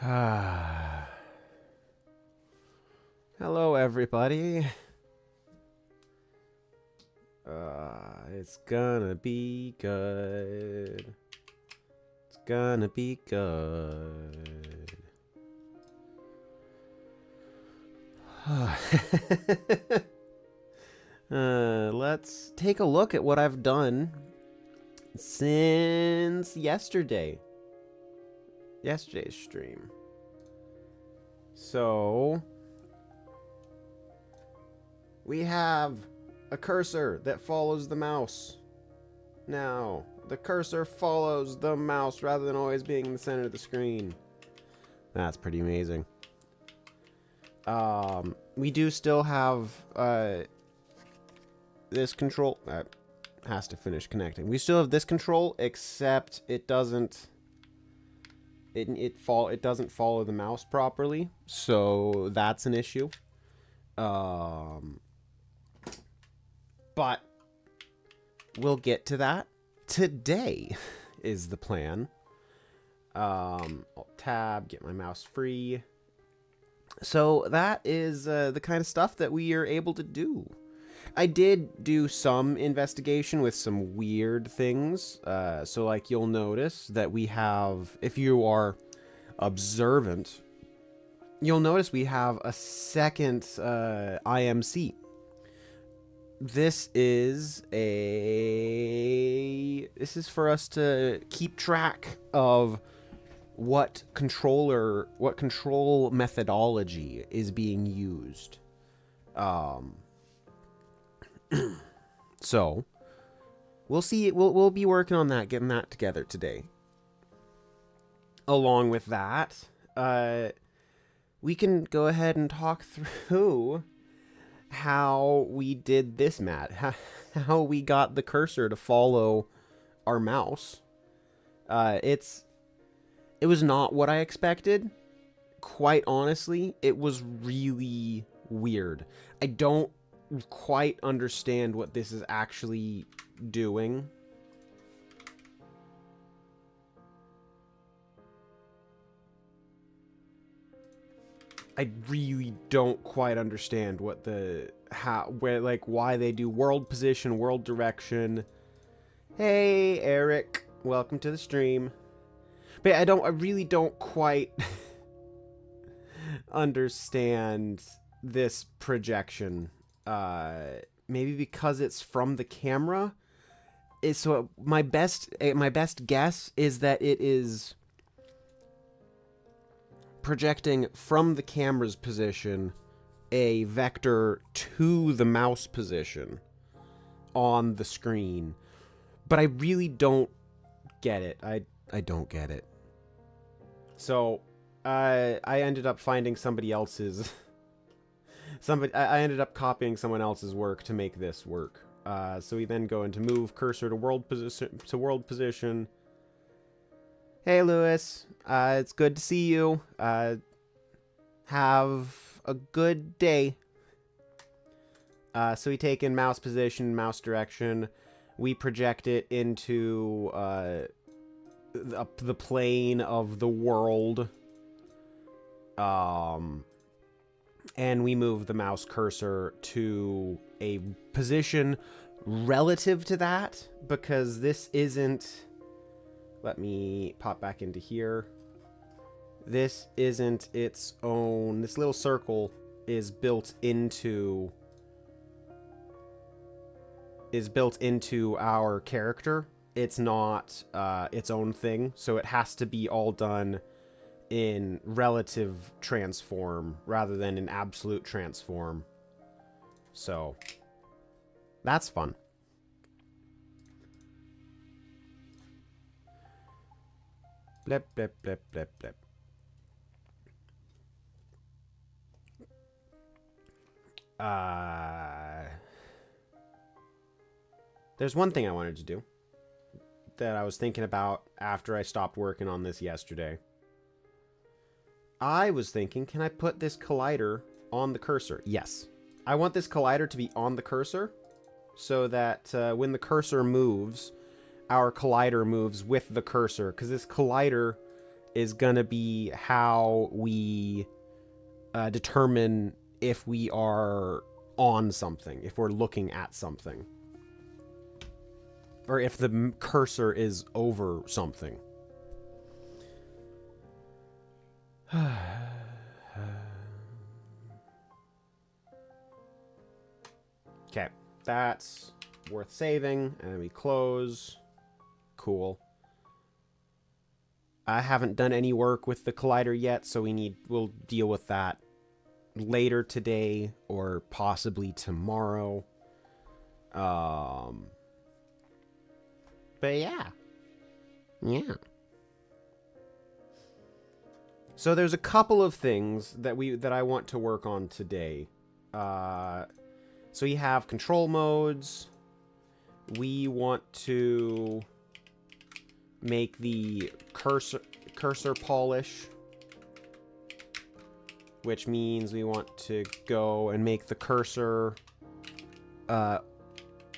Hello, everybody. It's gonna be good. It's gonna be good. Let's take a look at what I've done since yesterday's stream. So we have a cursor that follows the mouse. Now, the cursor follows the mouse rather than always being in the center of the screen. That's pretty amazing. We do still have this control that has to finish connecting. We still have this control, except it doesn't it doesn't follow the mouse properly, so that's an issue. But we'll get to that. Today is the plan. Alt tab, get my mouse free. So that is the kind of stuff that we are able to do. I did do some investigation with some weird things. So like you'll notice that we have, if you are observant, you'll notice we have a second IMC. This is for us to keep track of what control methodology is being used. So we'll see. We'll be working on that, getting that together today. Along with that, we can go ahead and talk through how we did this, Matt. How we got the cursor to follow our mouse. It was not what I expected. Quite honestly, it was really weird. I don't quite understand what this is actually doing. I really don't quite understand what why they do world position, world direction. Hey, Eric, welcome to the stream. But I really don't quite understand this projection. Maybe because it's from the camera. So my best guess is that it is projecting from the camera's position a vector to the mouse position on the screen. But I really don't get it. I don't get it. So I ended up finding somebody else's I ended up copying someone else's work to make this work. So we then go into move cursor to world position. Hey, Lewis. It's good to see you. Have a good day. So we take in mouse position, mouse direction. We project it into the plane of the world. And we move the mouse cursor to a position relative to that, because this isn't... Let me pop back into here. This isn't its own... This little circle is built into our character. It's not its own thing, so it has to be all done in relative transform rather than in absolute transform. So that's fun. Blip, blip, blip, blip, blip. There's one thing I wanted to do that I was thinking about after I stopped working on this yesterday. I was thinking, can I put this collider on the cursor? Yes. I want this collider to be on the cursor so that when the cursor moves, our collider moves with the cursor, because this collider is going to be how we determine if we are on something, if we're looking at something, or if the cursor is over something. Okay, that's worth saving, and we close. Cool. I haven't done any work with the collider yet, so we'll deal with that later today or possibly tomorrow. But yeah. So there's a couple of things that I want to work on today. So we have control modes. We want to make the cursor polish, which means we want to go and make the cursor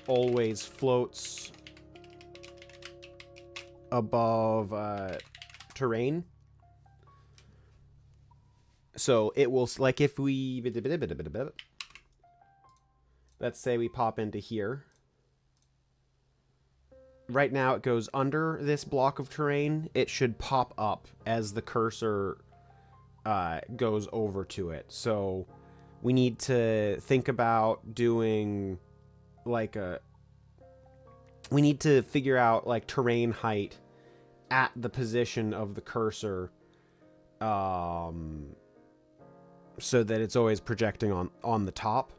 always floats above terrain. So it will, like, if we, let's say we pop into here. Right now it goes under this block of terrain. It should pop up as the cursor goes over to it. So we need to think about doing like we need to figure out like terrain height at the position of the cursor, so that it's always projecting on the top.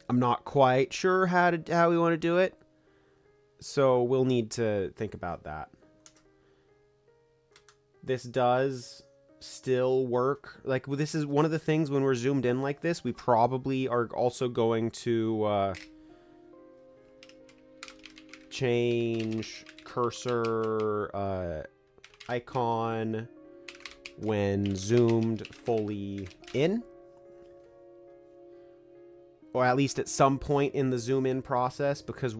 I'm not quite sure how we want to do it, so we'll need to think about that. This does still work. Like, this is one of the things when we're zoomed in like this, we probably are also going to change cursor icon when zoomed fully in, or at least at some point in the zoom in process, because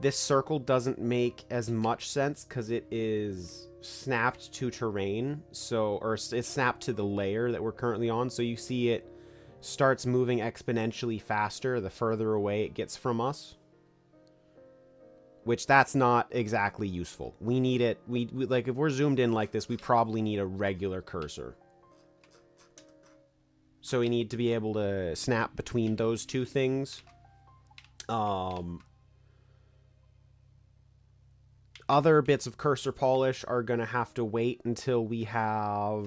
this circle doesn't make as much sense because it is snapped to terrain, or it's snapped to the layer that we're currently on. So you see it starts moving exponentially faster the further away it gets from us, which that's not exactly useful. We need it. We like, if we're zoomed in like this, we probably need a regular cursor. So we need to be able to snap between those two things. Other bits of cursor polish are going to have to wait until we have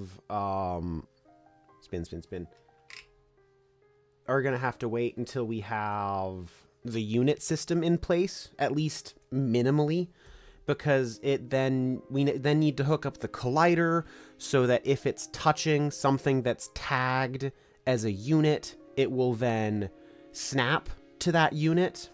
spin. Are going to have to wait until we have the unit system in place, at least minimally, because we then need to hook up the collider so that if it's touching something that's tagged as a unit, it will then snap to that unit.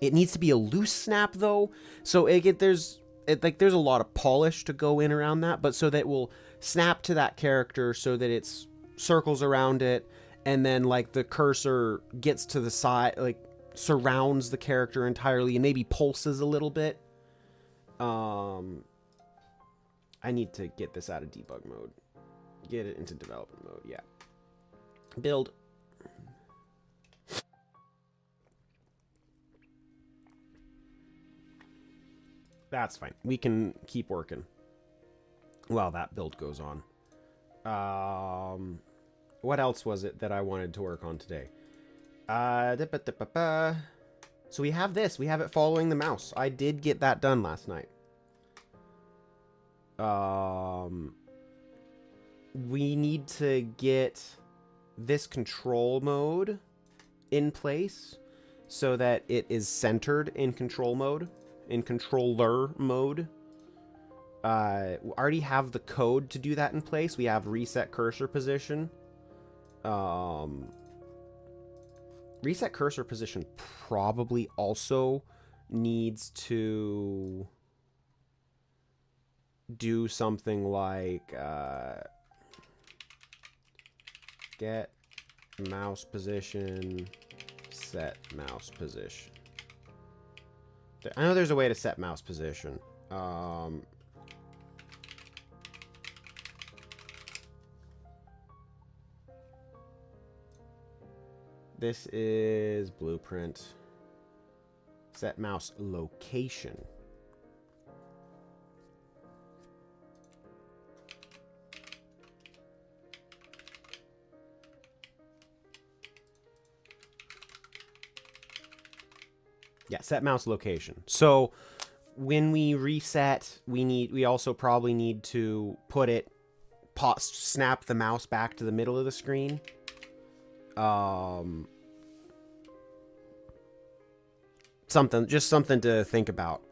It needs to be a loose snap though, so there's a lot of polish to go in around that, but so that it will snap to that character so that it's circles around it, and then like the cursor gets to the side, like surrounds the character entirely and maybe pulses a little bit. I need to get this out of debug mode, get it into development mode. Yeah, build. That's fine. We can keep working while that build goes on. What else was it that I wanted to work on today? So we have this. We have it following the mouse. I did get that done last night. We need to get this control mode in place so that it is centered in control mode, in controller mode. We already have the code to do that in place. We have reset cursor position. Reset cursor position probably also needs to do something like get mouse position, set mouse position. I know there's a way to set mouse position. This is blueprint. Set mouse location. Yeah, set mouse location. So when we reset, we also probably need to put it, snap the mouse back to the middle of the screen. Just something to think about.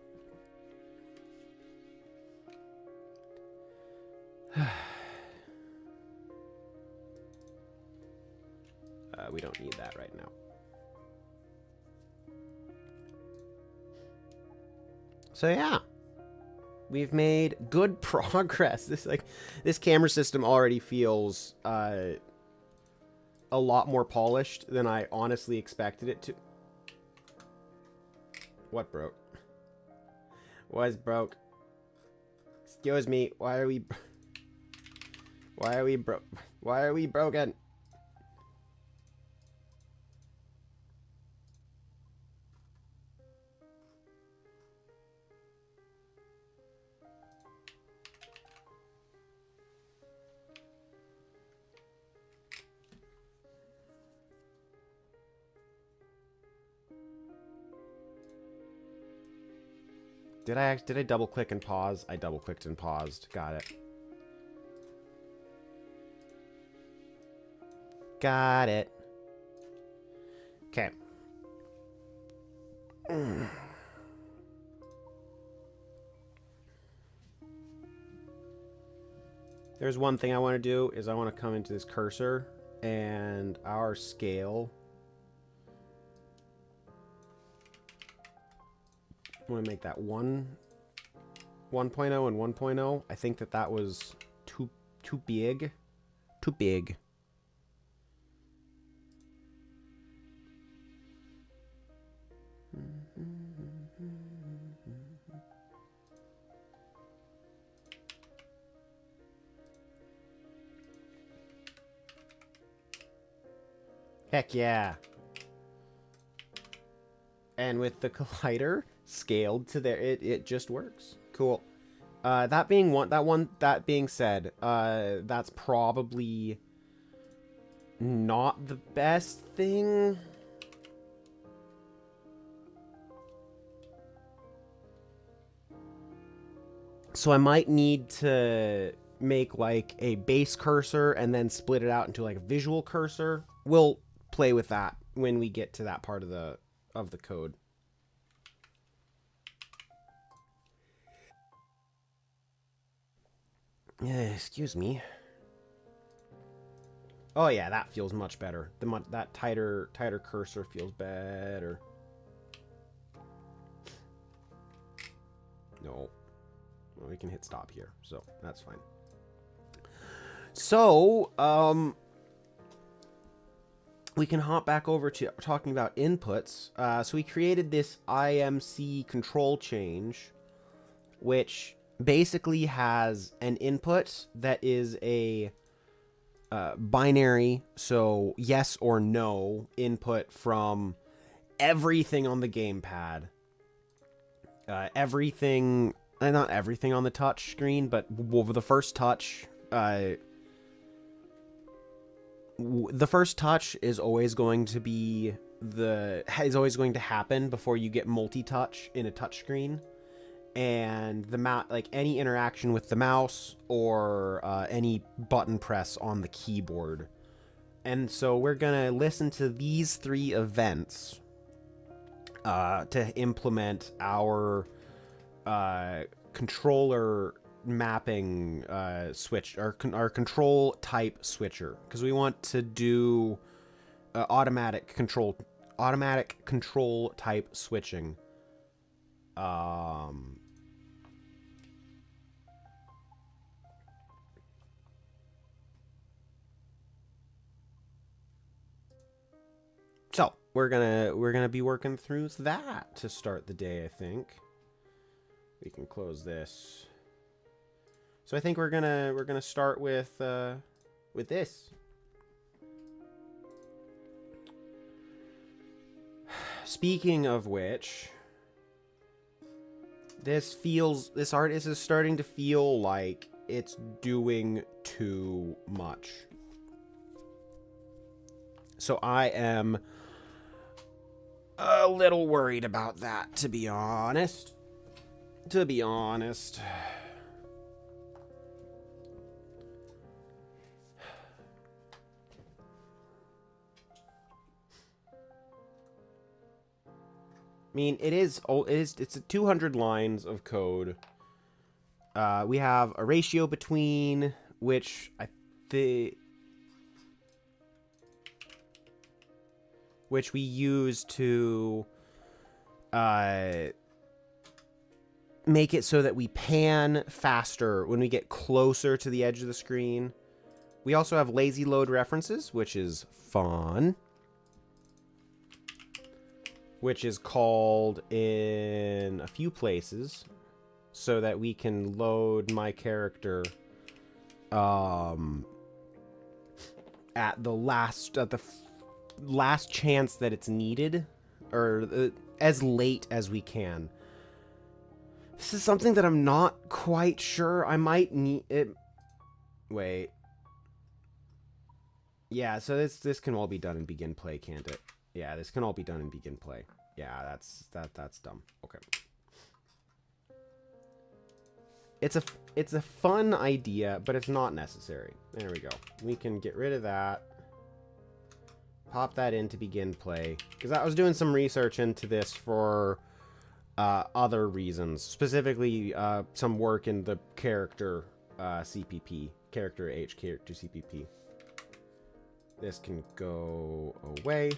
We don't need that right now. So yeah, we've made good progress. This camera system already feels a lot more polished than I honestly expected it to. What broke? What's broke? Excuse me. Why are we broken? Did I double click and pause? I double clicked and paused. Got it. Got it. Okay. There's one thing I want to do is I want to come into this cursor and our scale. I want to make that 1.0 and 1.0. I think that was too big. Too big. Heck yeah. And with the collider scaled to there, it just works. Cool. That being said, that's probably not the best thing. So I might need to make like a base cursor and then split it out into like a visual cursor. We'll play with that when we get to that part of the code. Yeah, excuse me. Oh yeah, that feels much better. That tighter cursor feels better. No. Well, we can hit stop here, so that's fine. So, we can hop back over to talking about inputs. So we created this IMC control change, which basically has an input that is a binary, so yes or no input from everything on the gamepad. Everything, not everything on the touch screen, but over the first touch, the first touch is always going to be is always going to happen before you get multi-touch in a touchscreen, and the like any interaction with the mouse or any button press on the keyboard. And so we're gonna listen to these three events to implement our controller mapping switch, our control type switcher, because we want to do automatic control type switching. So we're gonna be working through that to start the day. I think we can close this. So I think we're gonna start with this. speaking of which, this art is starting to feel like it's doing too much. So I am a little worried about that, to be honest. I mean, it's 200 lines of code. We have a ratio between, which which we use to make it so that we pan faster when we get closer to the edge of the screen. We also have lazy load references, which is fun. Which is called in a few places so that we can load my character at the last chance that it's needed, or as late as we can. This is something that I'm not quite sure I might need it. Wait. Yeah, so this can all be done in begin play, can't it? Yeah, this can all be done in begin play. Yeah, that's dumb. Okay. It's a fun idea, but it's not necessary. There we go. We can get rid of that. Pop that into begin play, because I was doing some research into this for other reasons, specifically some work in the character CPP, character CPP. This can go away.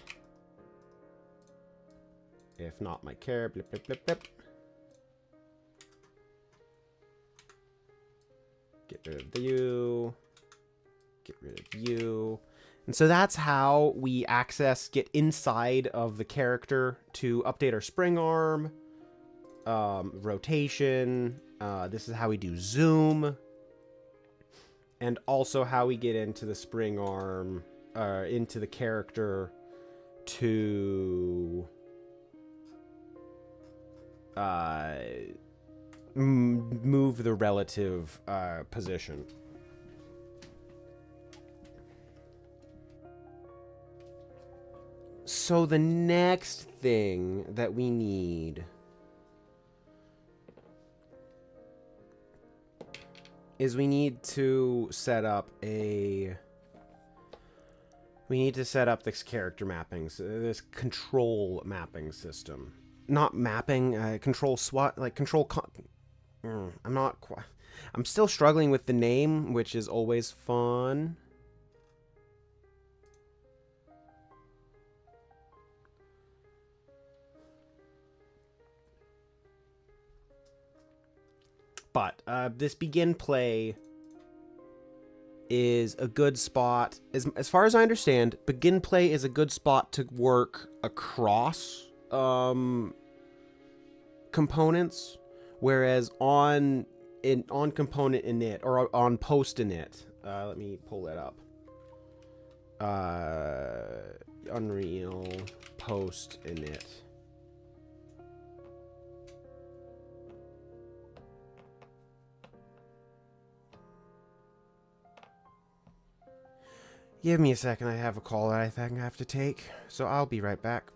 If not my care, blip, blip, blip, blip. Get rid of you. Get rid of you. And so that's how we get inside of the character to update our spring arm, rotation. This is how we do zoom. And also how we get into the spring arm, into the character to move the relative position. So the next thing that we need is we need to set up this character mapping, this control mapping system. Not mapping, control SWAT, like control. I'm still struggling with the name, which is always fun. But this begin play is a good spot. As far as I understand, begin play is a good spot to work across components, whereas on component init or on post init, let me pull that up. Unreal post init. Give me a second, I have a call that I think I have to take, so I'll be right back.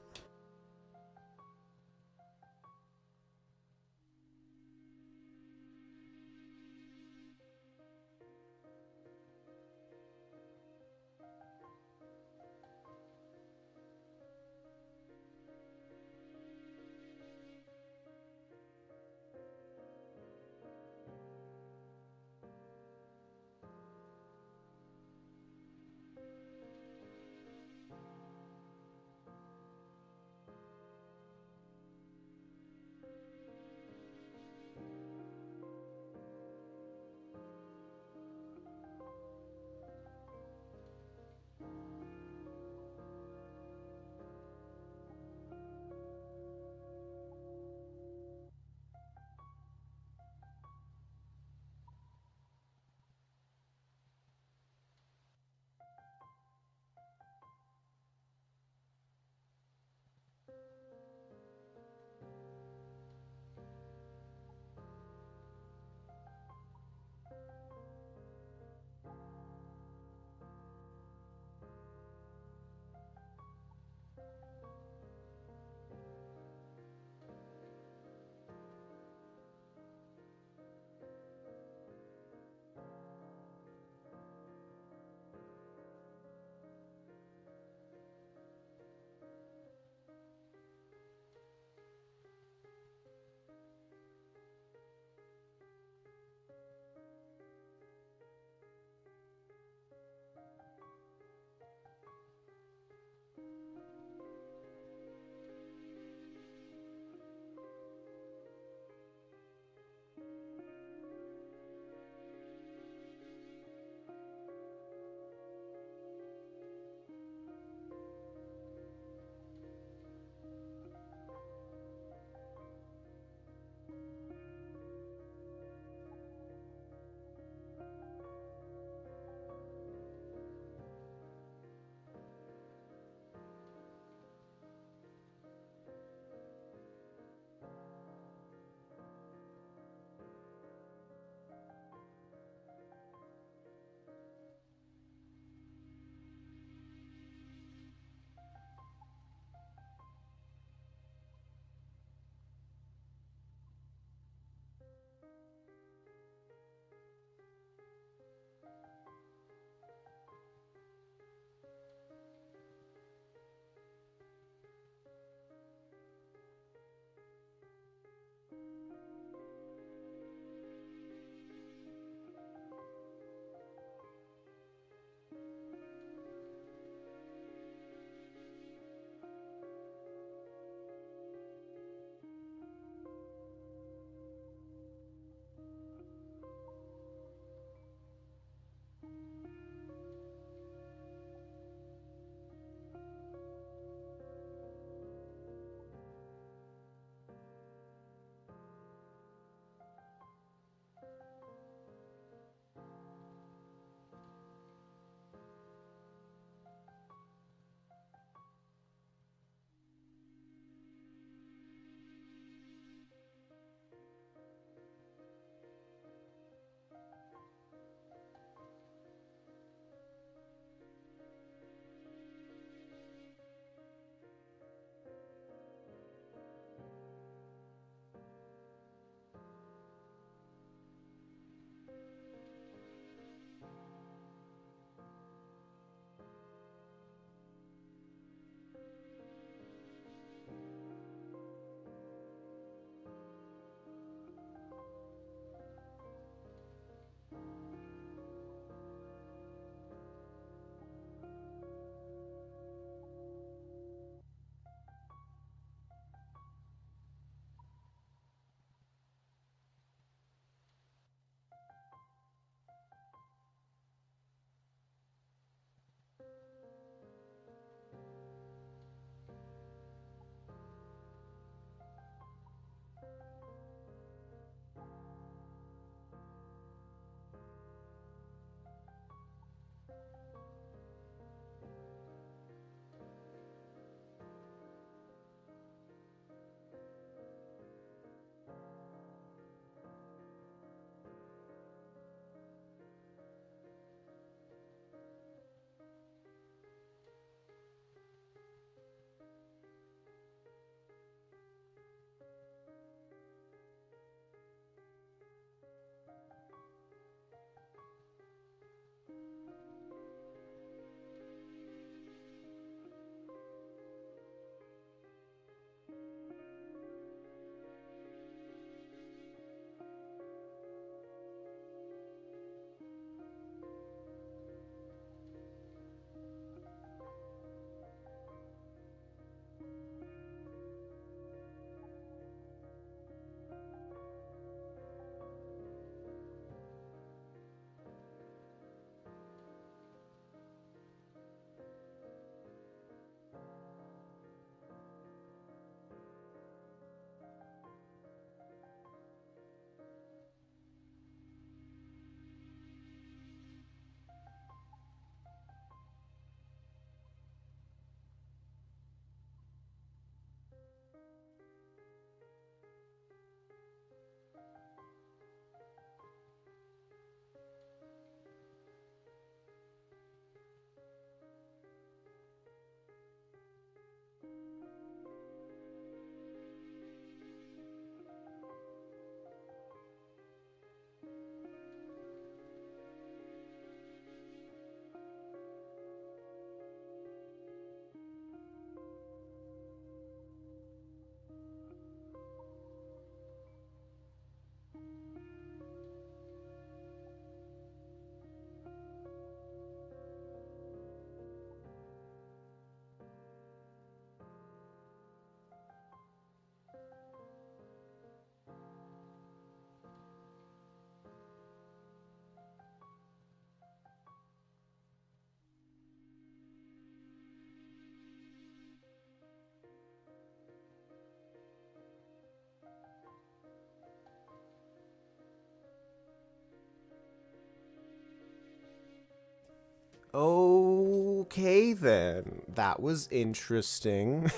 Okay, then. That was interesting.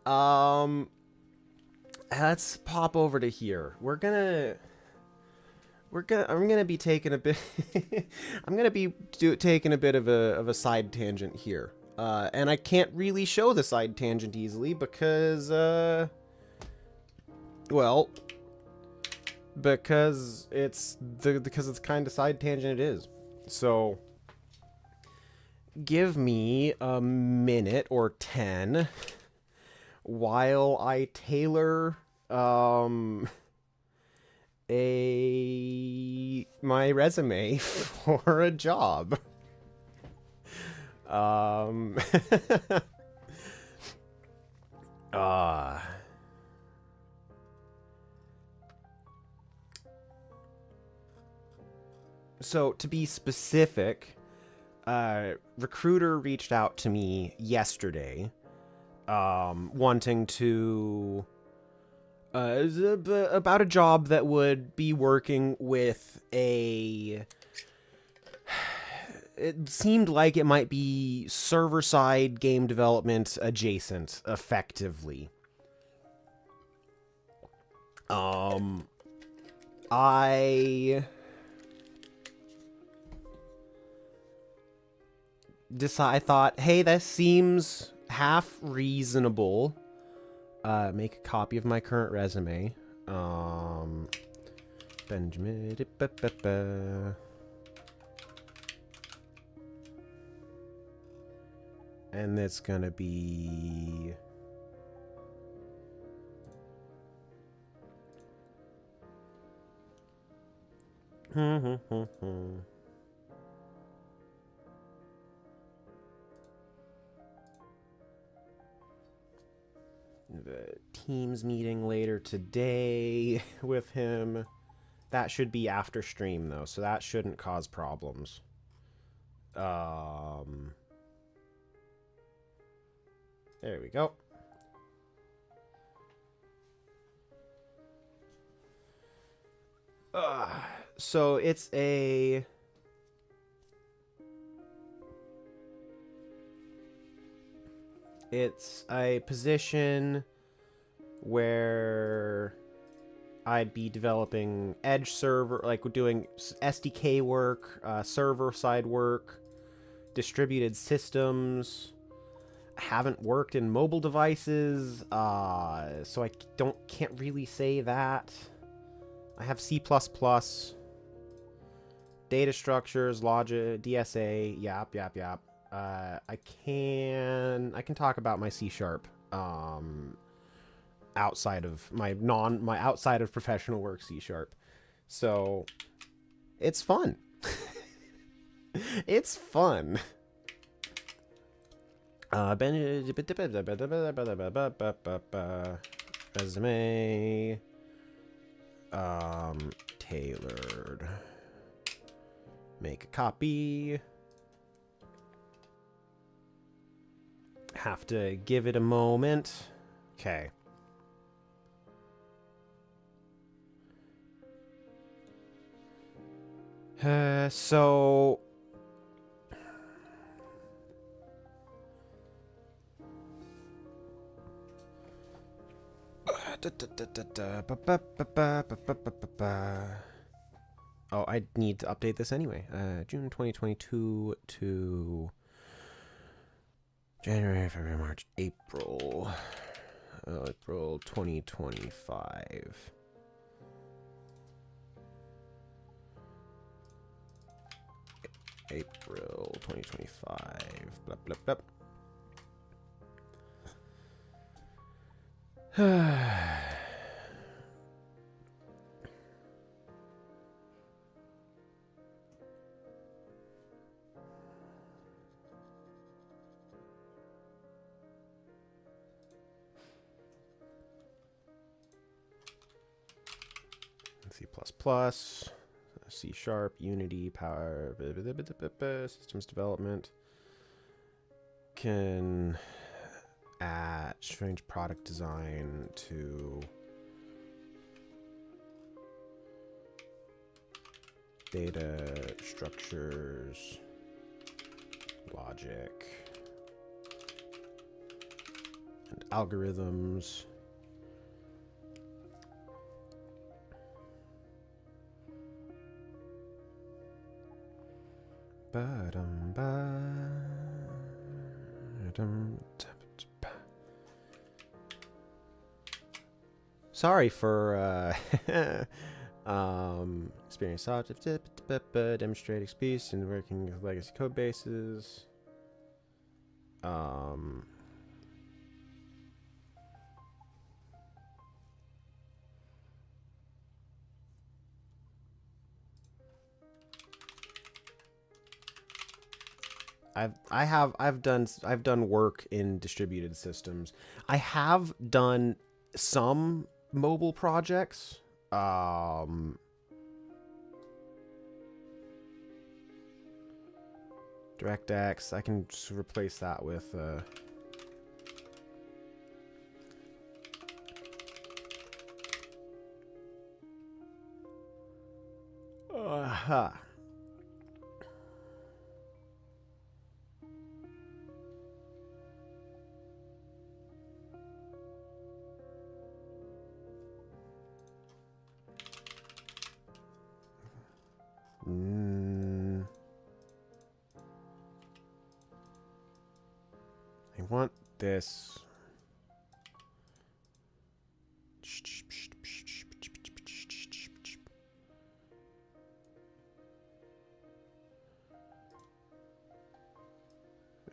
um, let's pop over to here. I'm gonna be taking a bit. I'm gonna be taking a bit of a side tangent here, and I can't really show the side tangent easily because, well, because it's the kind of side tangent it is. So, give me a minute or 10 while I tailor my resume for a job. uh so to be specific, recruiter reached out to me yesterday, wanting to about a job that would be working with a... It seemed like it might be server-side game development adjacent, effectively. I thought, hey, that seems half reasonable. Make a copy of my current resume. Benjamin. And it's gonna be... The Teams meeting later today with him. That should be after stream, though, so that shouldn't cause problems. There we go. So it's a... It's a position where I'd be developing edge server, like doing SDK work, server-side work, distributed systems. I haven't worked in mobile devices, so I can't really say that. I have C++, data structures, logic, DSA, yap. I can talk about my C# outside of my outside of professional work C#. So it's fun. It's fun. Resume tailored. Make a copy. Have to give it a moment. Okay. So oh, I need to update this anyway. June 2022 to January, February, March, April. April 2025. April 2025. Blah, blah, blah. C++, C#, Unity, Power, Systems Development. Can add strange product design to data structures. logic, and algorithms. Sorry for experience object, demonstrate experience in working with legacy code bases. I've done work in distributed systems. I have done some mobile projects. DirectX, I can just replace that with I want this.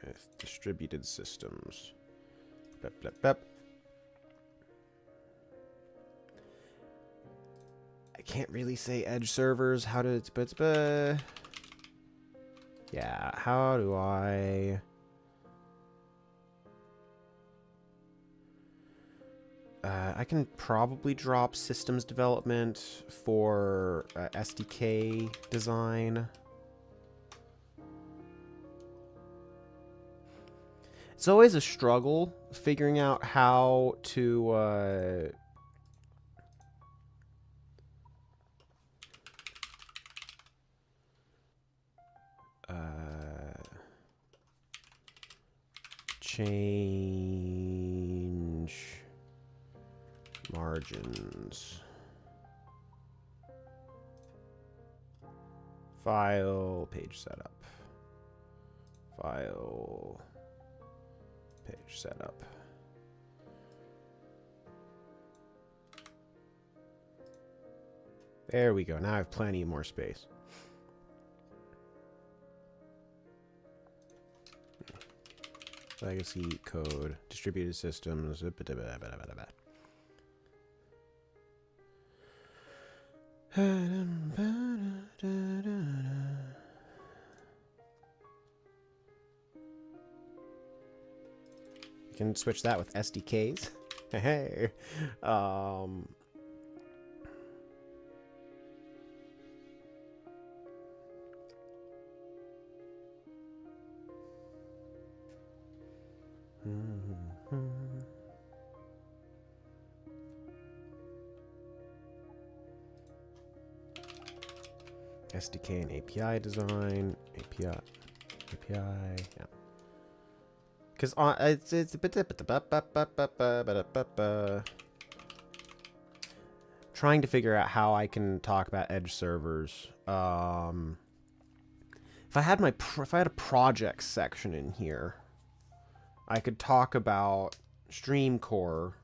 With distributed systems. Bep, bep, bep. I can't really say edge servers. How to... Yeah, how do I... I can probably drop systems development for SDK design. It's always a struggle figuring out how to change margins. File, page setup. File, page setup. There we go. Now I have plenty more space. Legacy code, distributed systems. You can switch that with SDKs. Hey. SDK and API design, API, yeah. Because it's a bit trying to figure out how I can talk about edge servers. If I had a project section in here, I could talk about Stream Core.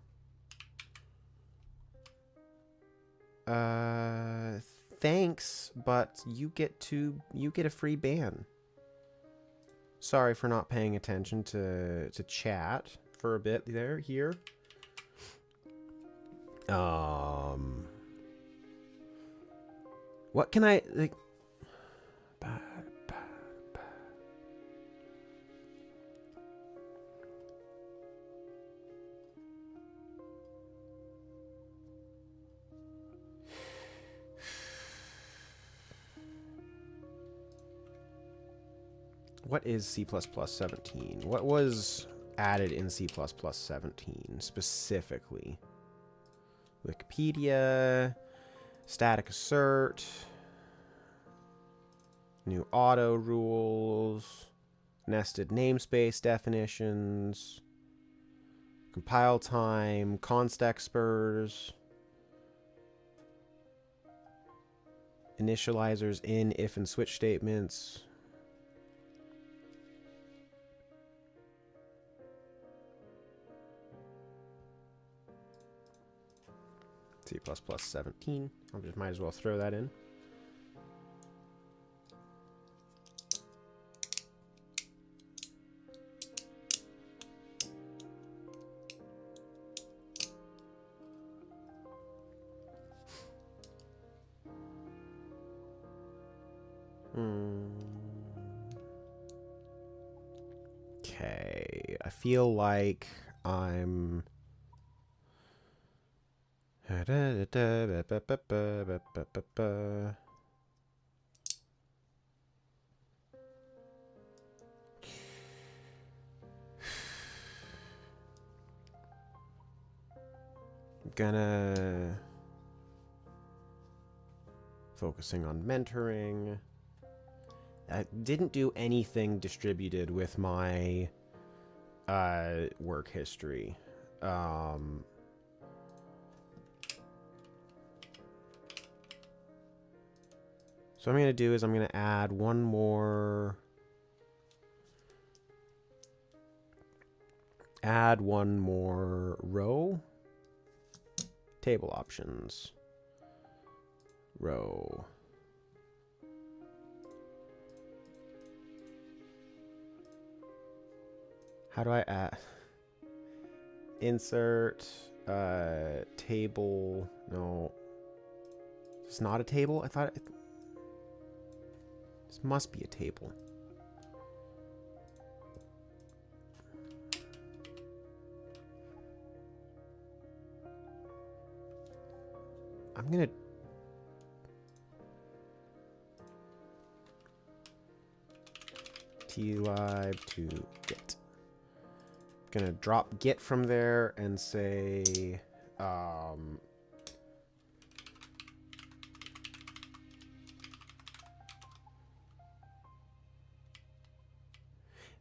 Thanks, but you get a free ban. Sorry for not paying attention to chat for a bit here. What can I like? What is C++ 17? What was added in C++ 17 specifically? Wikipedia, static assert, new auto rules, nested namespace definitions, compile time, const exprs, initializers in if and switch statements. C++ 17. I just might as well throw that in. Okay, I feel like I'm gonna focusing on mentoring. I didn't do anything distributed with my work history. So what I'm going to do is I'm going to add one more row. Table options. Row. How do I add? Insert table. No. It's not a table? I thought this must be a table. I'm gonna tlib to get. Gonna drop get from there and say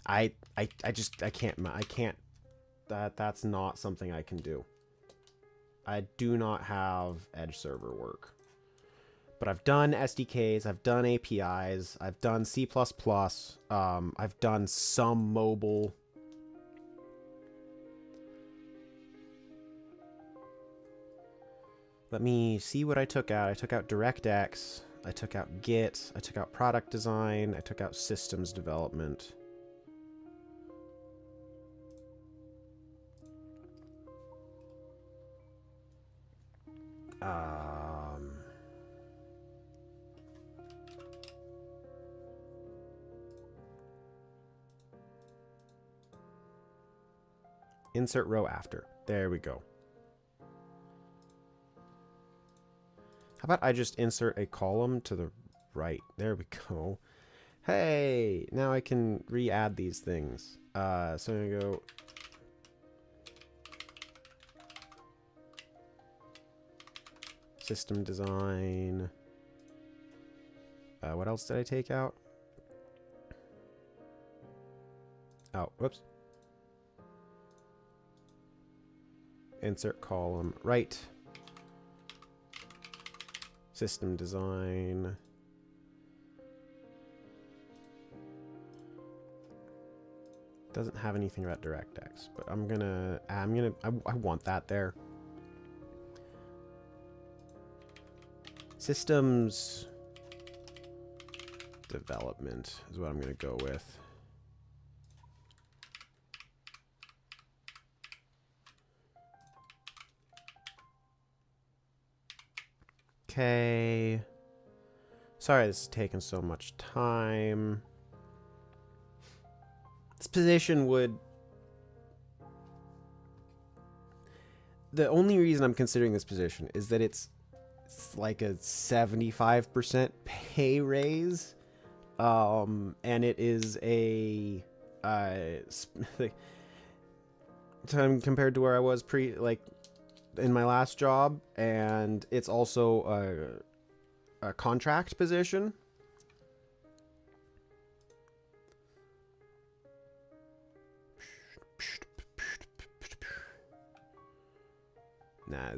I can't that's not something I can do. I do not have Edge server work. But I've done SDKs, I've done APIs, I've done C++, I've done some mobile. Let me see what I took out. I took out DirectX, I took out Git, I took out product design, I took out systems development. Insert row after. There we go. How about I just insert a column to the right? There we go. Hey, now I can re-add these things. So I'm gonna go system design. What else did I take out? Oh, whoops. Insert column right. System design. Doesn't have anything about DirectX, but I want that there. Systems development is what I'm gonna go with. Okay. Sorry this is taking so much time. This position would... The only reason I'm considering this position is that it's like a 75% pay raise. And it is a... time compared to where I was in my last job, and it's also a contract position. Nah,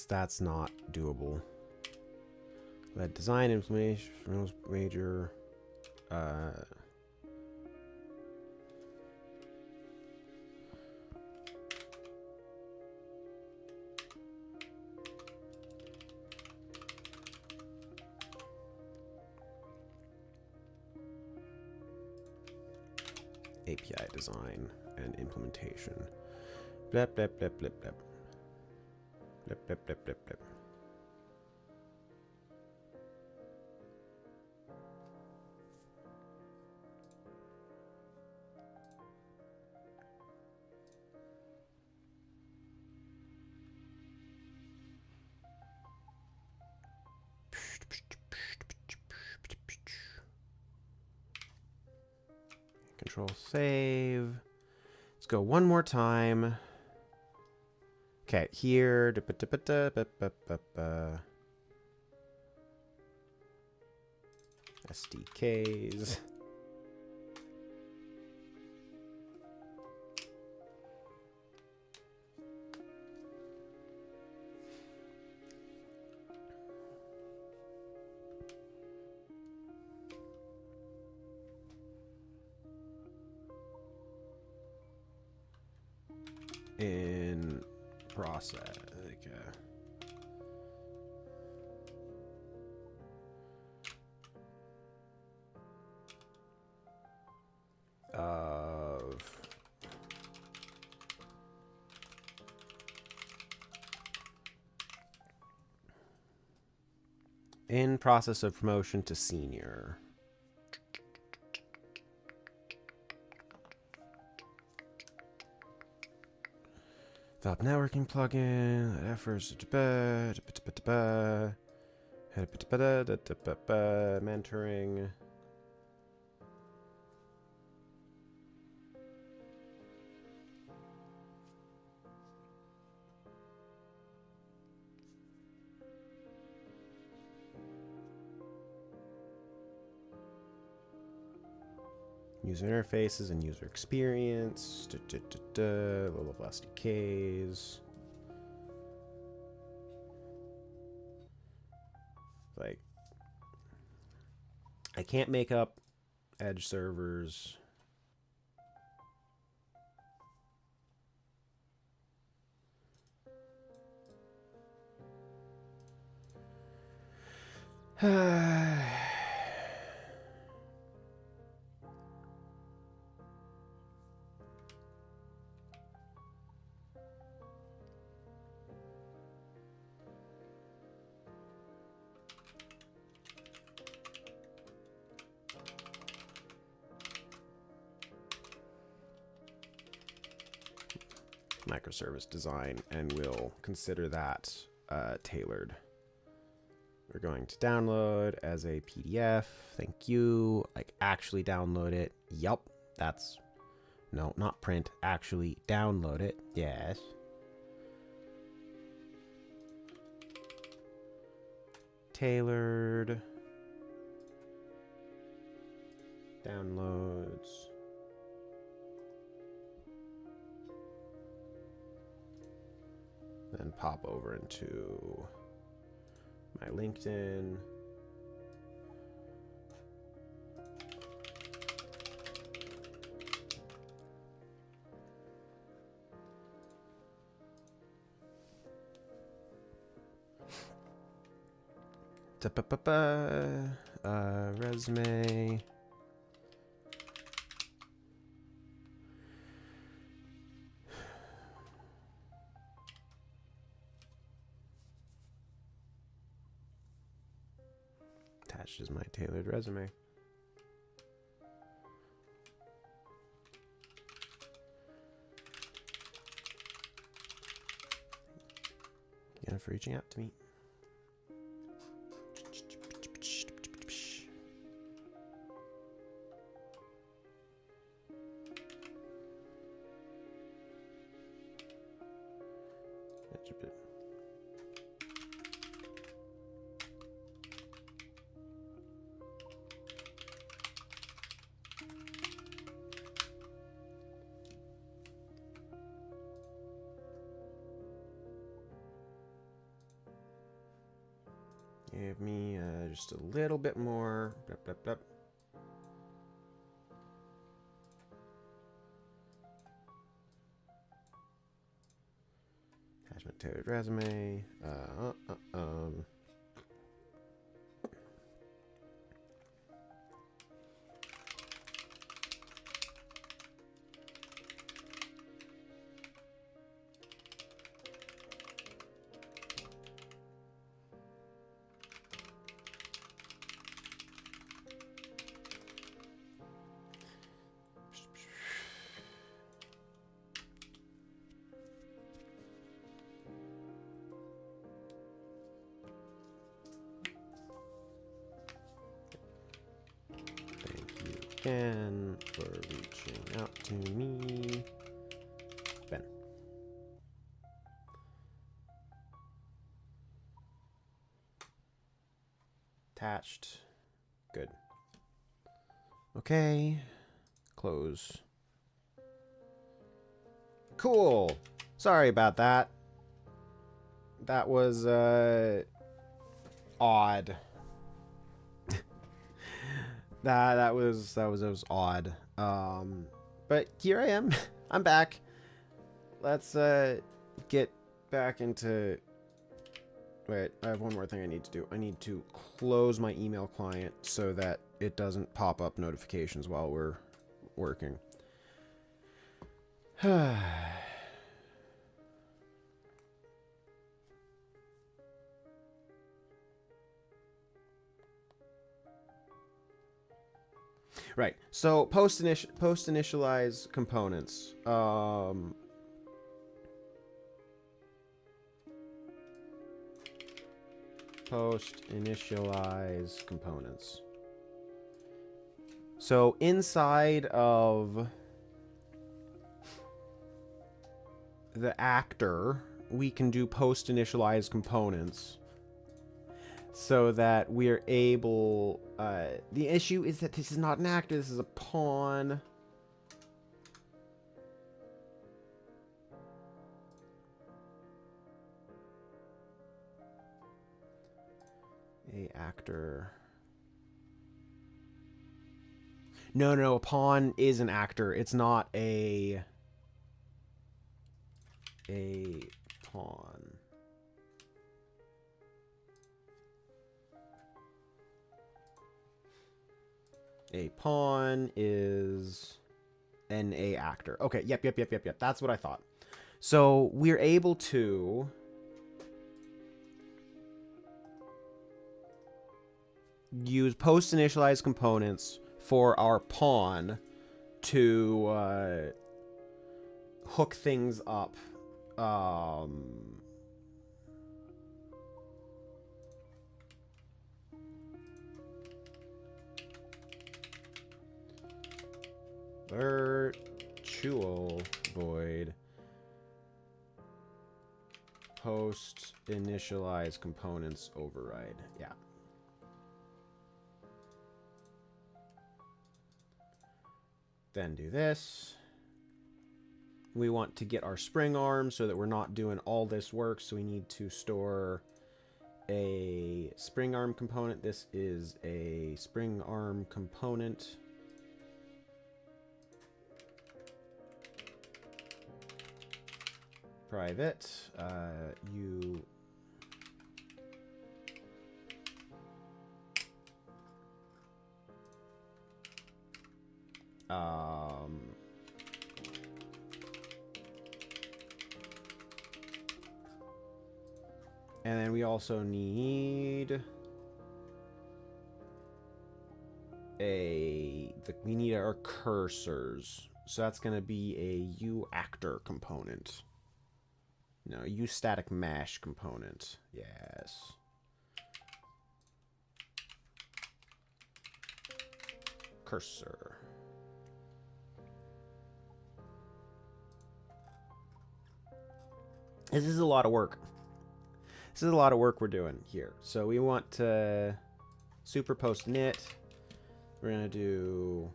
that's not doable. Led design implementation most major API design and implementation. Blep, blep, blep, blep, blep. Blep, blep, blep, blep, blep. Control save. Let's go one more time. Okay, here. SDKs. In process, of in process of promotion to senior. Develop networking plugin. Efforts. Mentoring. User interfaces and user experience. Little SDKs. Like, I can't make up edge servers. Microservice design, and we'll consider that tailored. We're going to download as a PDF. Thank you. Like, actually download it. Yup. That's... No, not print. Actually download it. Yes. Tailored. Downloads. Then pop over into my LinkedIn. Resume. Attached is my tailored resume. Again, for reaching out to me. Give me just a little bit more. Blep, blep, blep. Attachment to resume. Again for reaching out to me, Ben. Attached. Good. Okay. Close. Cool. Sorry about that. That was odd. That was odd. But here I am. I'm back. Let's get back into. Wait, I have one more thing I need to do. I need to close my email client so that it doesn't pop up notifications while we're working. Right. So post initialize components. Post initialize components. So inside of the actor, we can do post initialize components so that we're able. The issue is that this is not an actor, this is a pawn. A actor. No, a pawn is an actor. It's not a pawn. A pawn is an A actor. Okay, yep. That's what I thought. So we're able to use post initialize components for our pawn to hook things up. Virtual void post initialize components override. Yeah. Then do this. We want to get our spring arm so that we're not doing all this work. So we need to store a spring arm component. This is a spring arm component. Private. And then we also need we need our cursors. So that's going to be a uActor component. No, uStatic mesh component. Yes. Cursor. This is a lot of work. This is a lot of work we're doing here. So we want to super post knit. We're going to do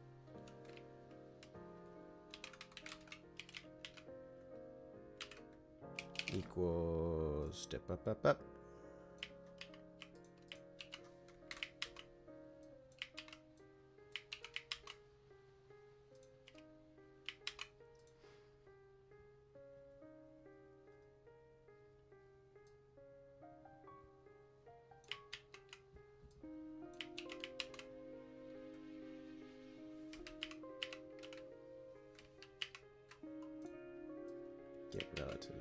equals step up. Get relative.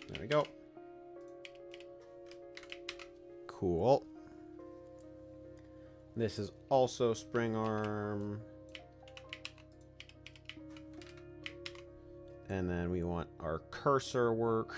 There we go. Cool. This is also spring arm. And then we want our cursor work.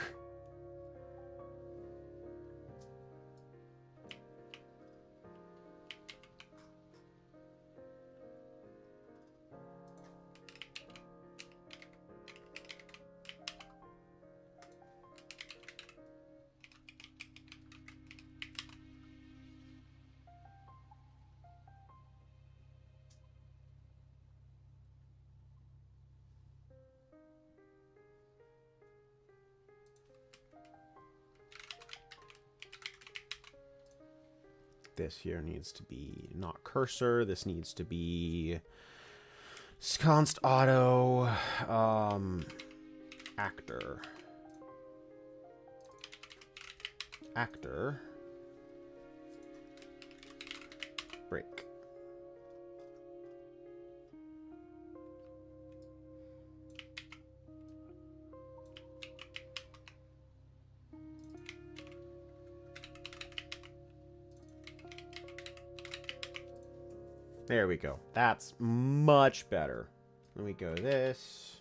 This here needs to be not cursor. This needs to be const auto actor. Actor break. There we go. That's much better. Then we go this.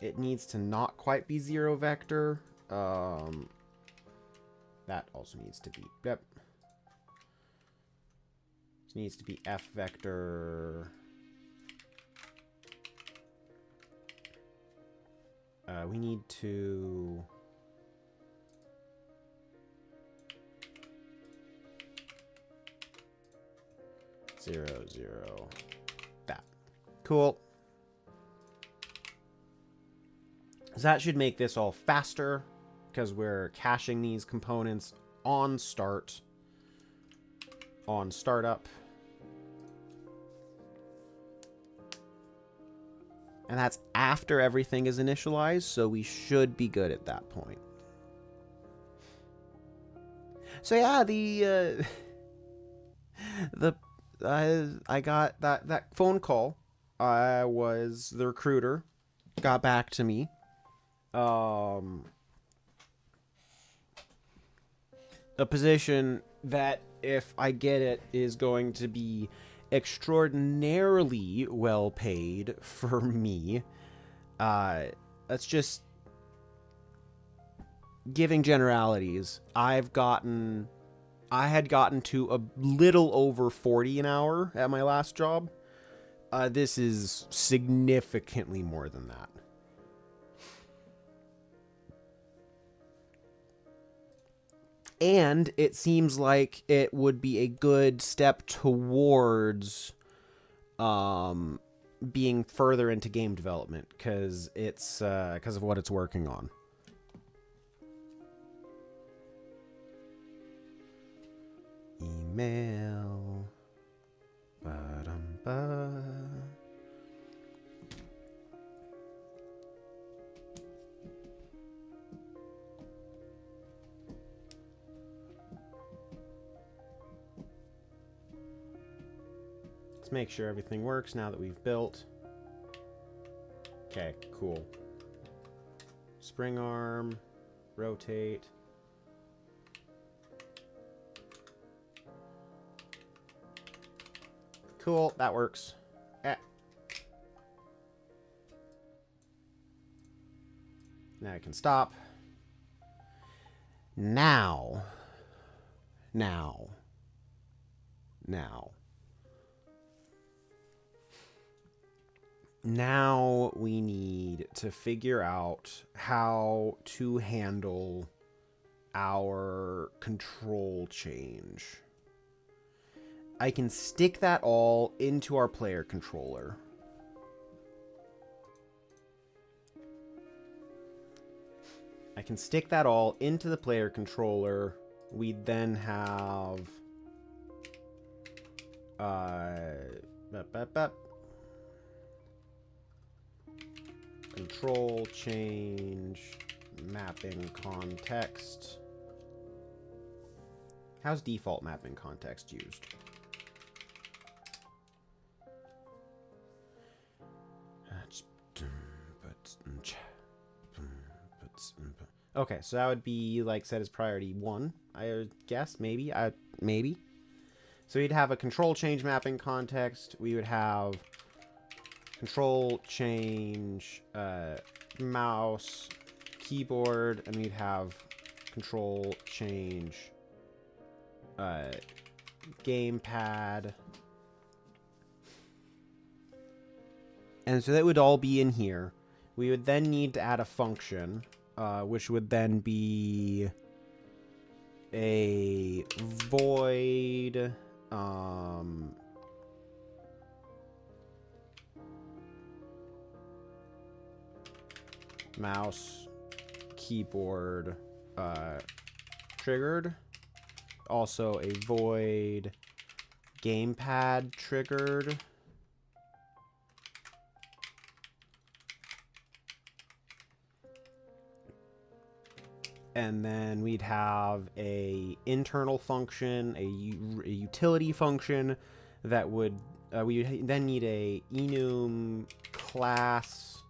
It needs to not quite be 0 vector. That also needs to be. Yep. This needs to be F vector. We need to. Zero, zero. That. Cool. So that should make this all faster because we're caching these components on start, on startup. And that's after everything is initialized, so we should be good at that point. So yeah, I got that phone call. The recruiter got back to me. A position that, if I get it, is going to be extraordinarily well paid for me. That's just giving generalities. I had gotten to a little over 40 an hour at my last job. This is significantly more than that. And it seems like it would be a good step towards being further into game development, because of what it's working on. Email. Ba-dum-ba. Let's make sure everything works now that we've built. Okay, cool. Spring arm, rotate. Cool, that works. Now I can stop. Now we need to figure out how to handle our control change. I can stick that all into our player controller. I can stick that all into the player controller. We then have control change mapping context. How's default mapping context used? Okay, so that would be like set as priority 1, I guess, maybe. Maybe. So we'd have a control change mapping context. We would have control change mouse keyboard, and we'd have control change gamepad. And so that would all be in here. We would then need to add a function, which would then be a void mouse keyboard triggered. Also a void gamepad triggered. And then we'd have a internal function, a utility function that would we would then need a enum class,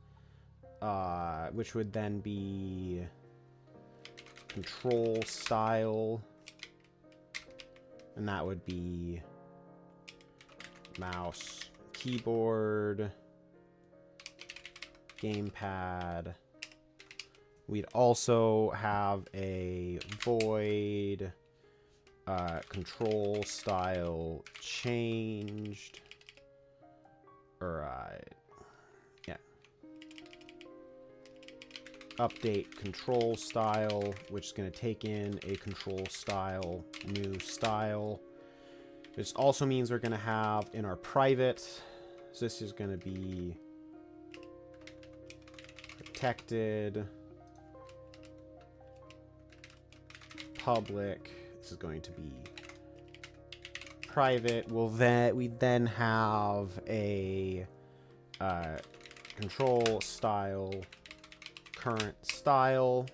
which would then be control style, and that would be mouse keyboard gamepad. We'd also have a void control style changed, or yeah, update control style, which is going to take in a control style new style. This also means we're going to have in our private, so this is going to be protected. Public. This is going to be private. We then have a control style current style.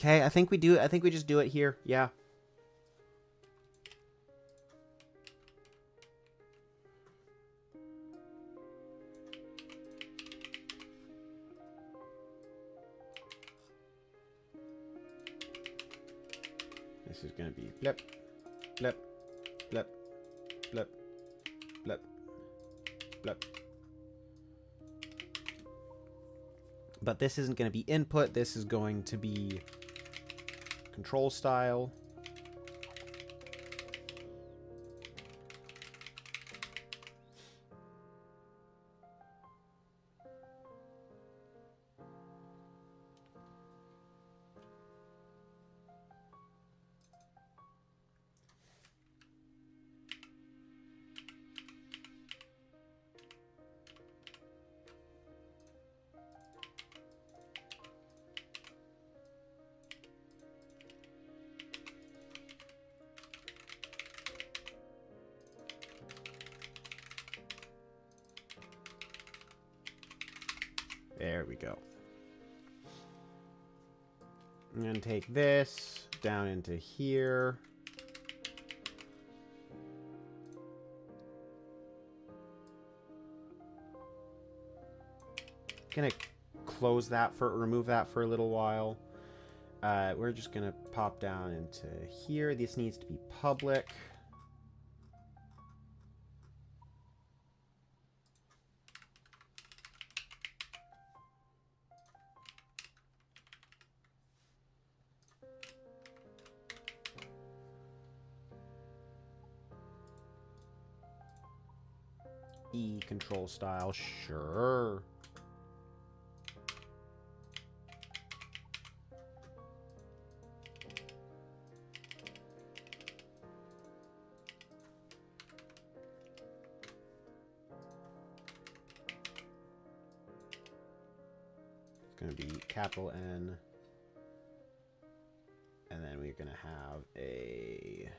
Okay, I think we just do it here. Yeah. This is going to be blip, blip, blip, blip, blip, blip. But this isn't going to be input. This is going to be control style. There we go. I'm going to take this down into here. Going to close that remove that for a little while. We're just going to pop down into here. This needs to be public. E control style, sure. It's going to be capital N. And then we're going to have a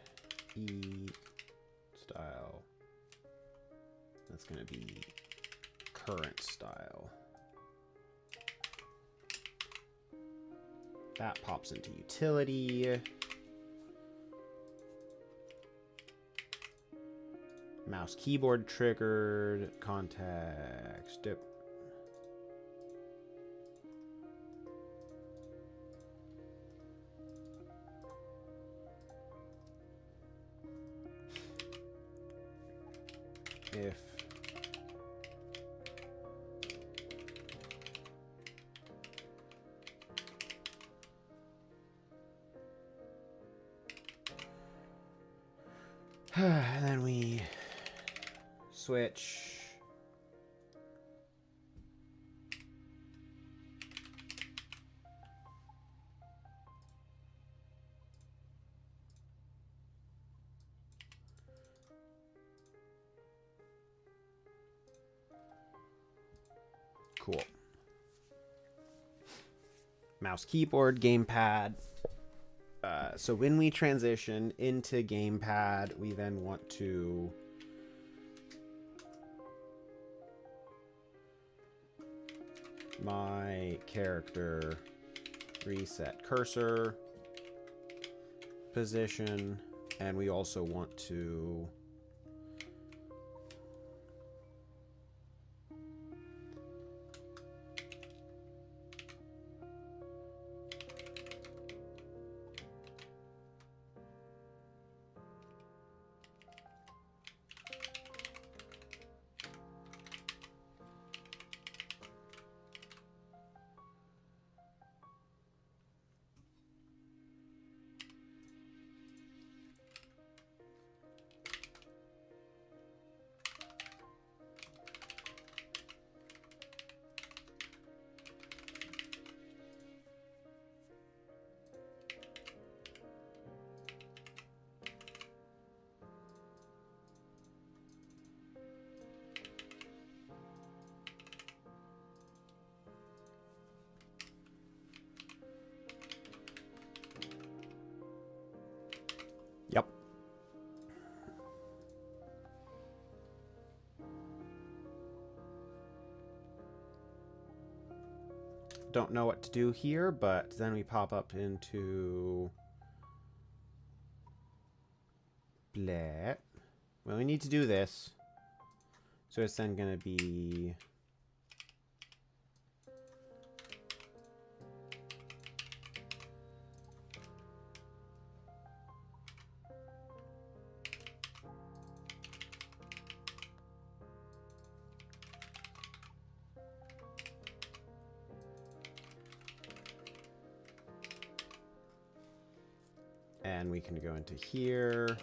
E style That's going to be current style. That pops into utility. Mouse keyboard triggered. Context. Dip. If and then we switch. Cool. Mouse, keyboard, gamepad. So when we transition into gamepad, we then want to my character reset cursor position, and we also want to Yep. Don't know what to do here, but then we pop up into blah. Well, we need to do this. So it's then going to be and we can go into here.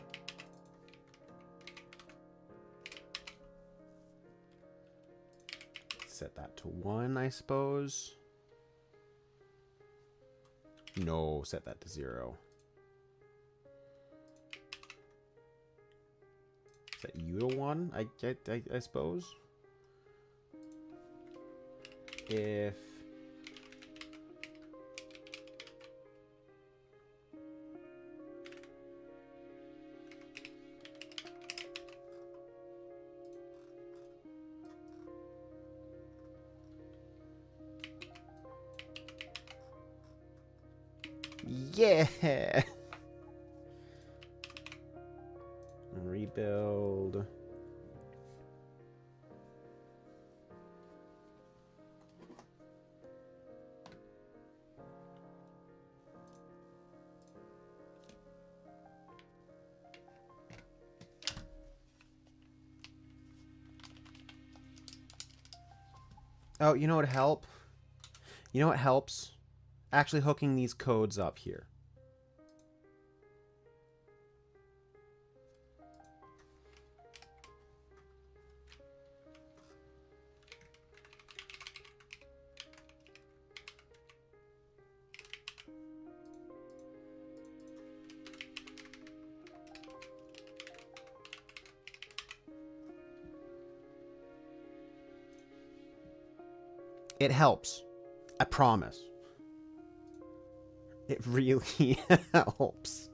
Set that to 1, I suppose. No, set that to 0. Set you to 1, I suppose. If yeah. Rebuild. Oh, you know what help? You know what helps? Actually hooking these codes up here. It helps. I promise. It really helps.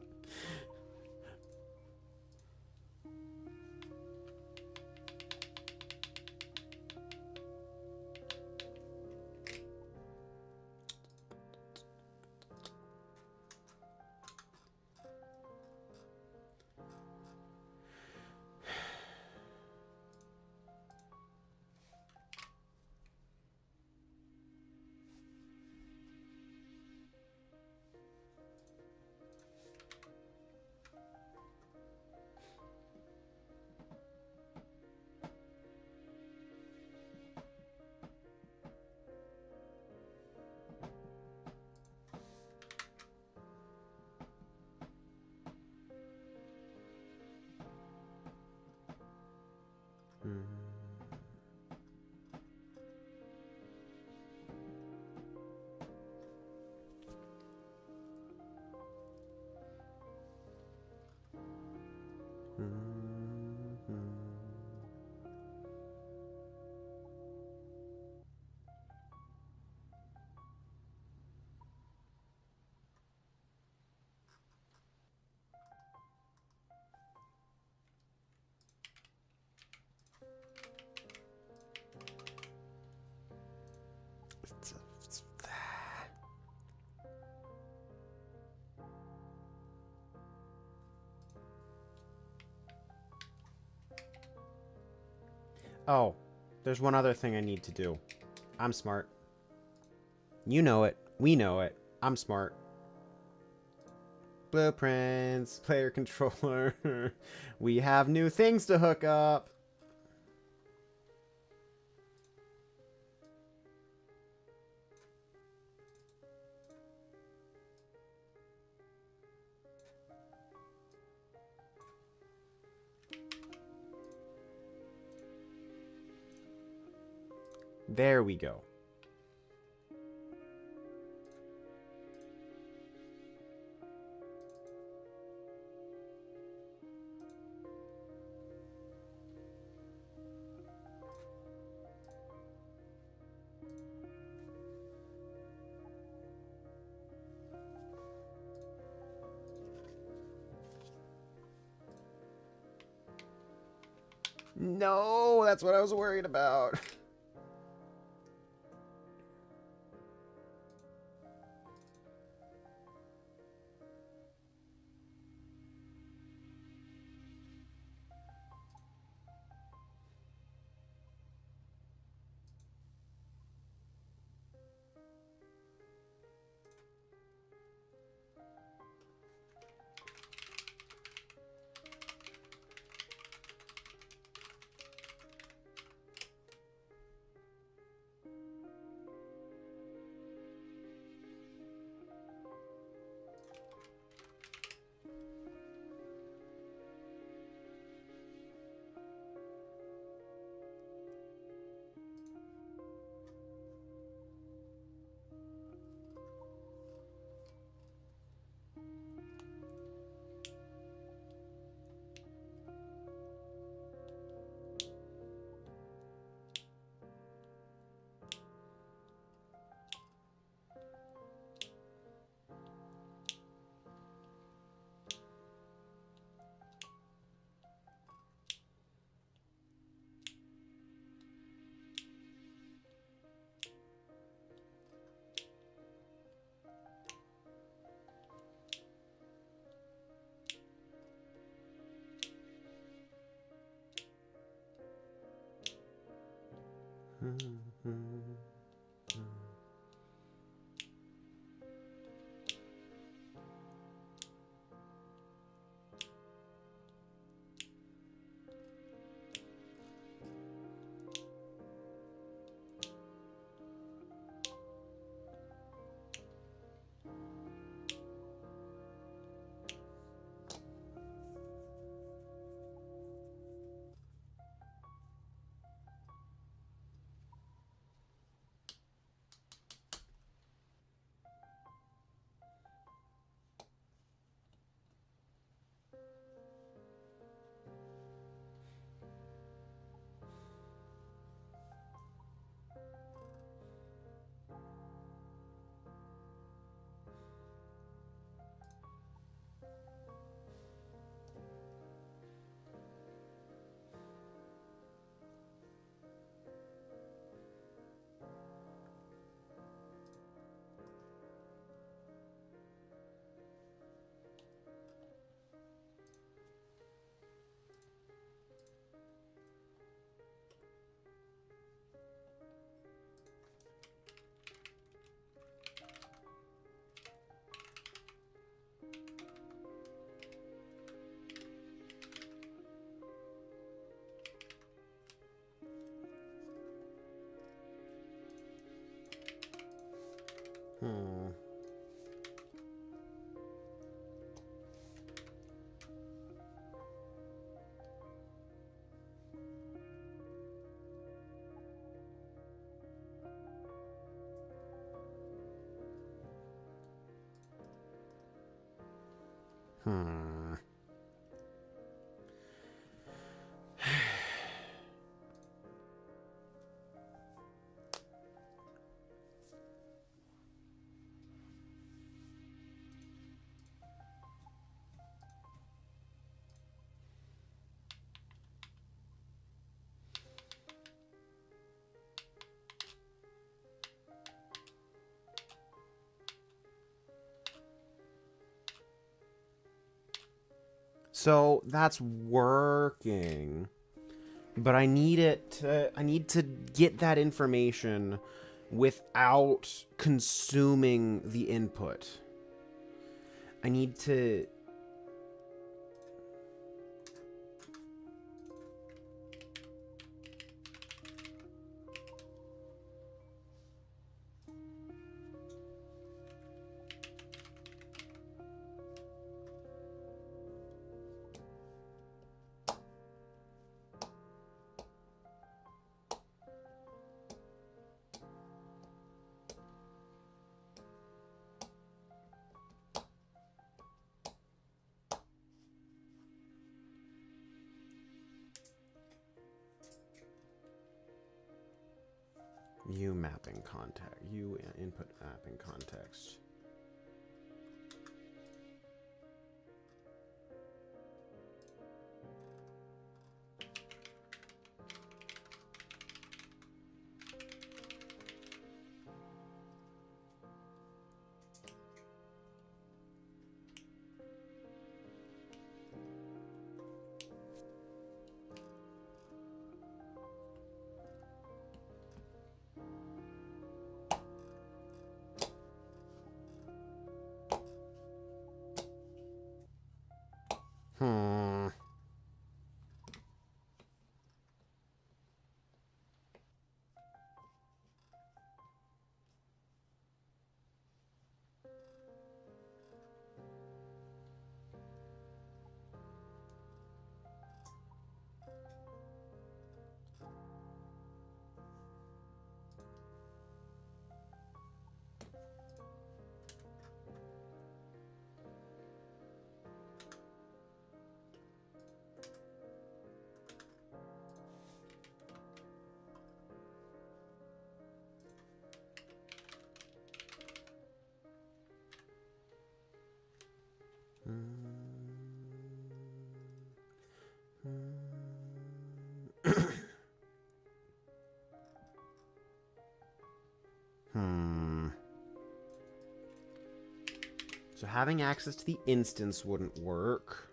Oh, there's one other thing I need to do. I'm smart. You know it. We know it. I'm smart. Blueprints, player controller. We have new things to hook up. There we go. No, that's what I was worried about. Hmm. Hmm. So that's working. But I need to get that information without consuming the input. I need to... U mapping context. U input mapping context. Hmm. Hmm. So having access to the instance wouldn't work.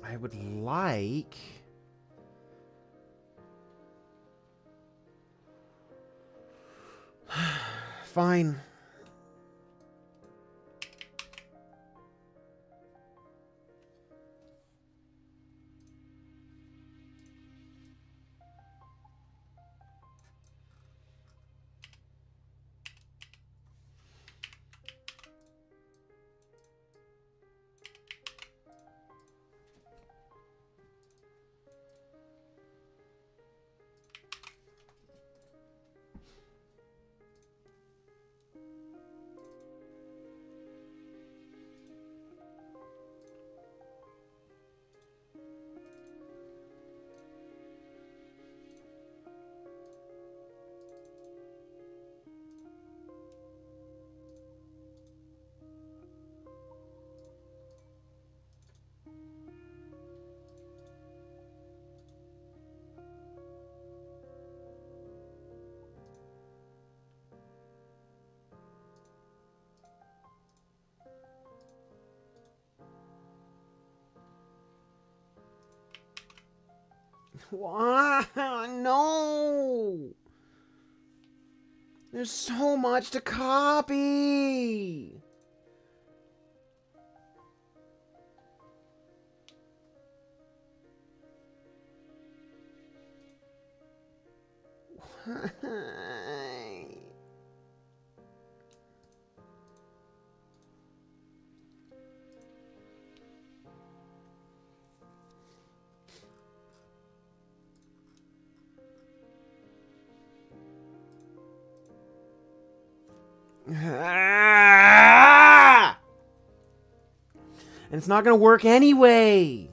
I would like... Fine. No! There's so much to copy! Why? Ah! And it's not gonna work anyway.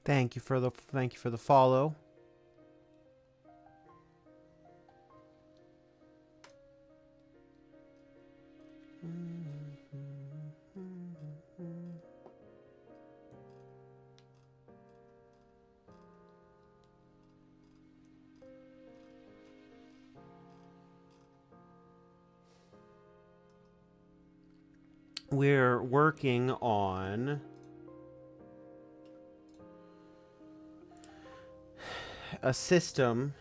Thank you for the follow. We're working on a system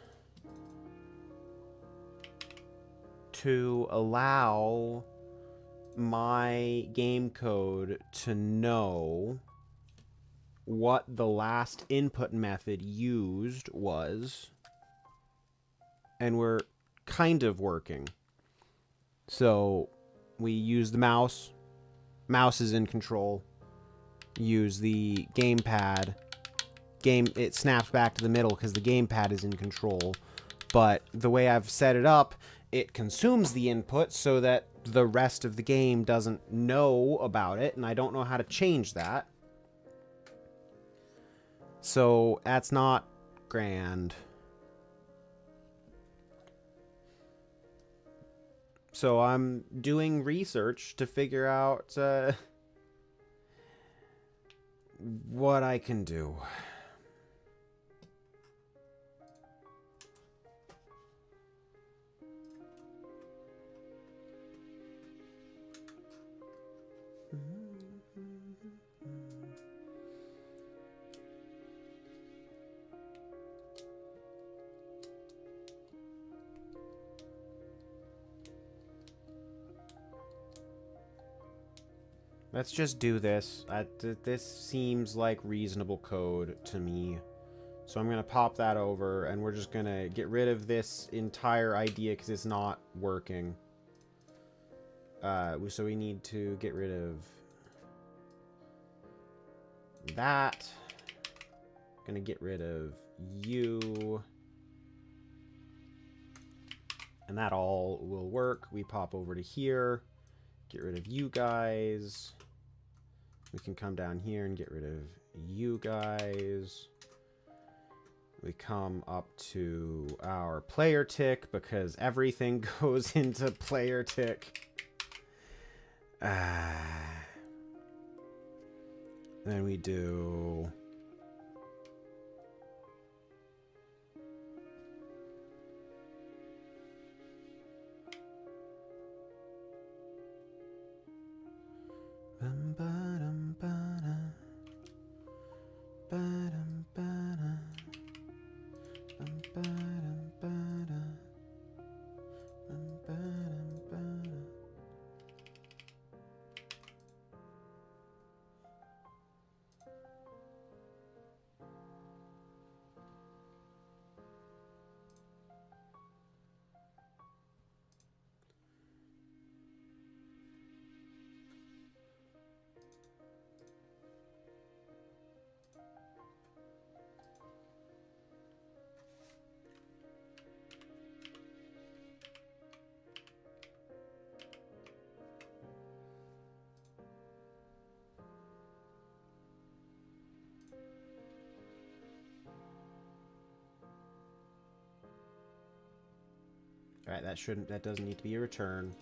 to allow my game code to know what the last input method used was, and we're kind of working. So we use the mouse. Mouse is in control. Use the gamepad. It snaps back to the middle because the gamepad is in control. But the way I've set it up, it consumes the input so that the rest of the game doesn't know about it, and I don't know how to change that. So that's not grand. So I'm doing research to figure out what I can do. Let's just do this. This seems like reasonable code to me. So I'm going to pop that over, and we're just going to get rid of this entire idea because it's not working. So we need to get rid of that. Going to get rid of you. And that all will work. We pop over to here. Get rid of you guys. We can come down here and get rid of you guys. We come up to our player tick because everything goes into player tick. Then we do... All right, that doesn't need to be a return.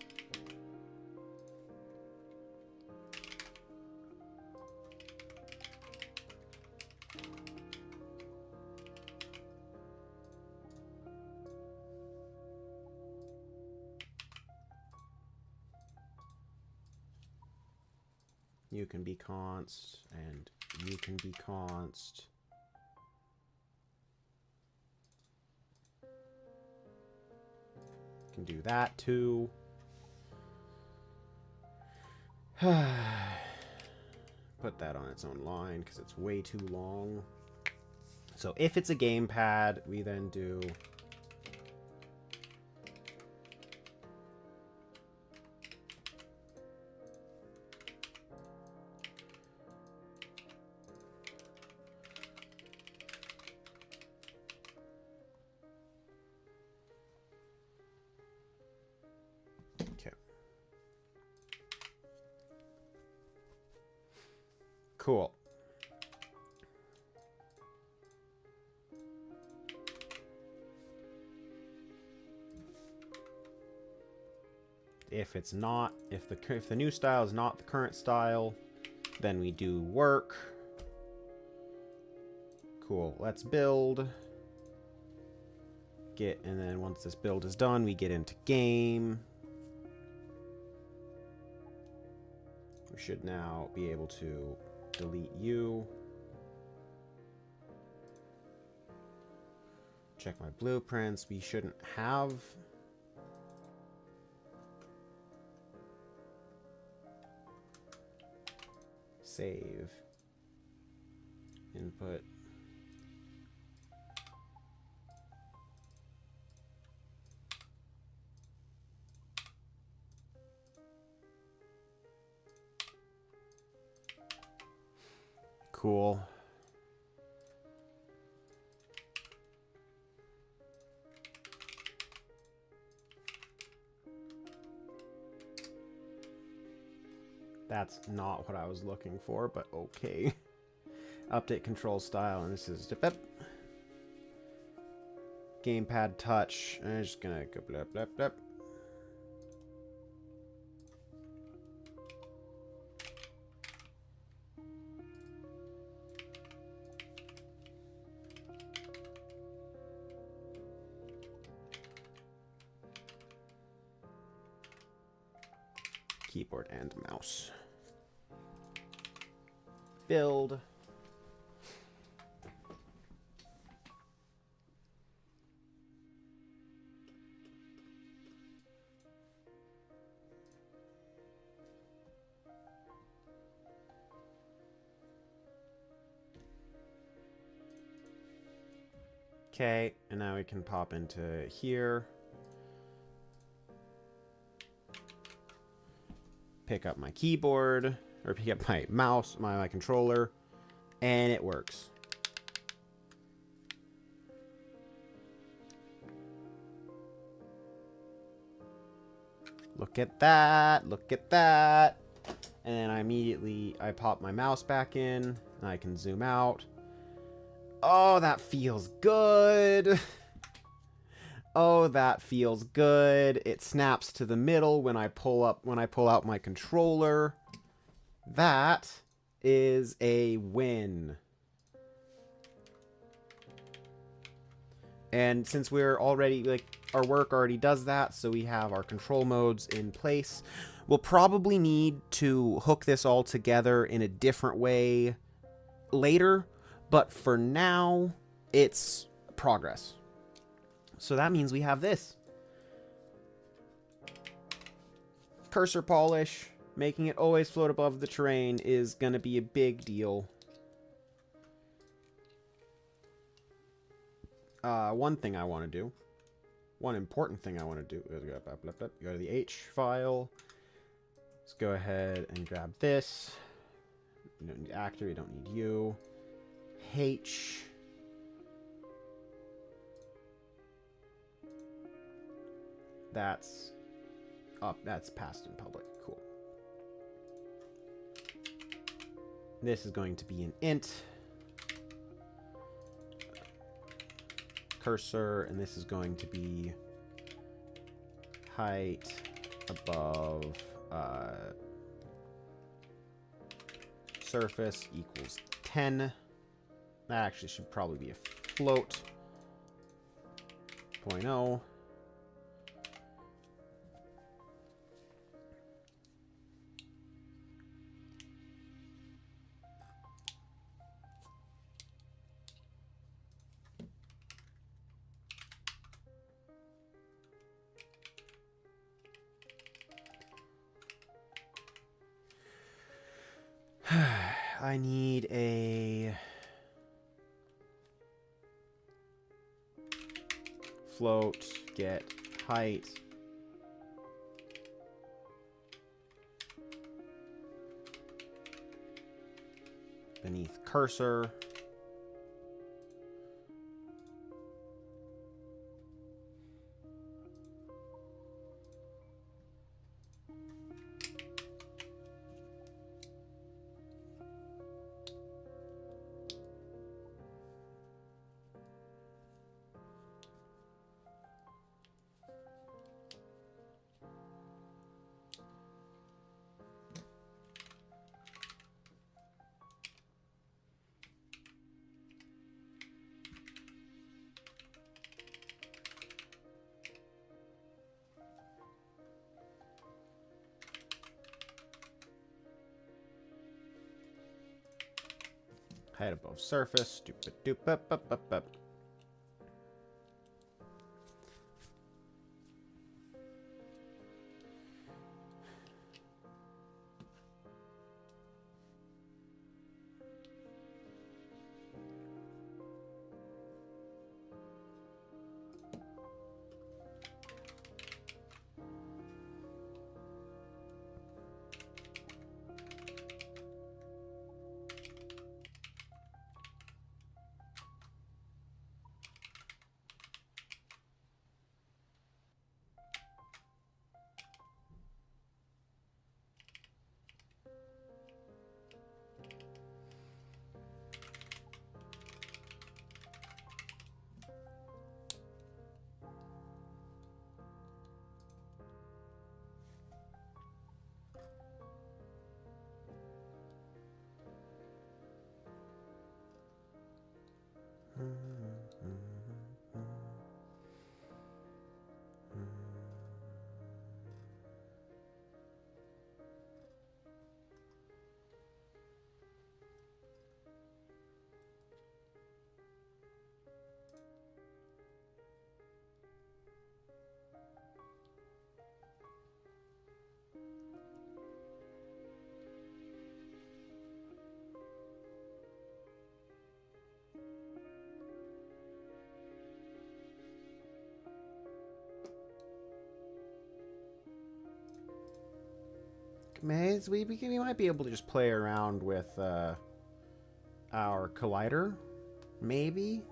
You can be const, and you can be const. Can do that too. Put that on its own line because it's way too long. So if it's a gamepad, we then do cool. if it's not, if the new style is not the current style, then we do work. Cool. Let's build. And then once this build is done, we get into game. We should now be able to delete you. Check my blueprints. We shouldn't have. Save. Input. Cool. That's not what I was looking for, but okay. Update control style, and this is gamepad touch. I'm just gonna go blip blip blip. Keyboard and mouse. Build. Okay, and now we can pop into here. Pick up my keyboard, or pick up my mouse, my controller, and it works. Look at that, look at that. And then I pop my mouse back in, and I can zoom out. Oh, that feels good. Oh, that feels good. It snaps to the middle when I pull out my controller. That is a win. And since we're already, like, our work already does that, so we have our control modes in place, we'll probably need to hook this all together in a different way later, but for now, it's progress. So that means we have this. Cursor polish, making it always float above the terrain is going to be a big deal. One thing I want to do, one important thing I want to do is go to the H file. Let's go ahead and grab this. We don't need actor, we don't need you. H. That's up. That's passed in public. Cool. This is going to be an int cursor, and this is going to be height above surface equals 10. That actually should probably be a float. 0.0. I need a float, get height beneath cursor. Head above surface. Stupid doop up up up up. We might be able to just play around with our collider, maybe.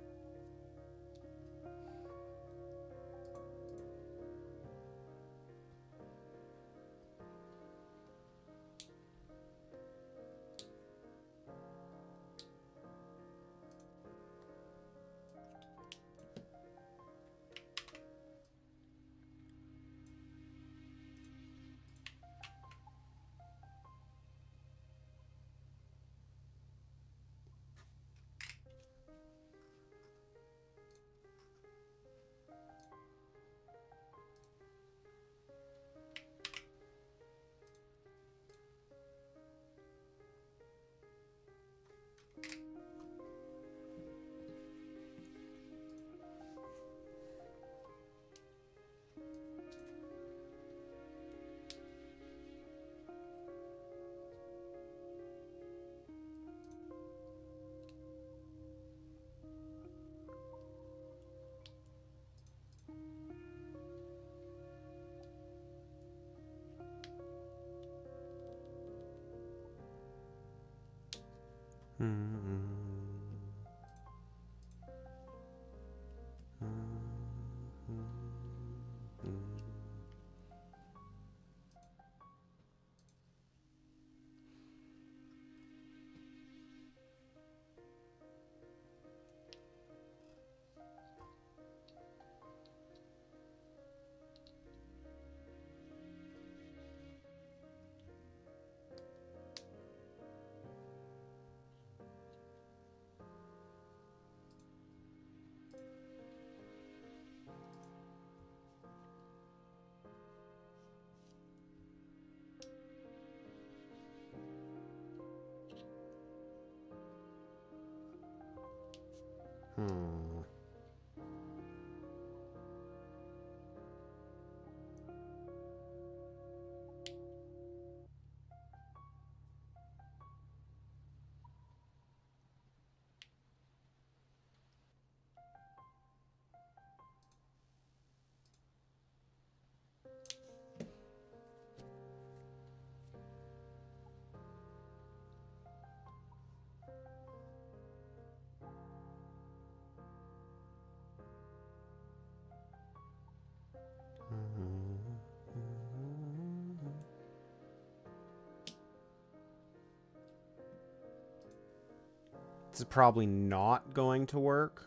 This is probably not going to work,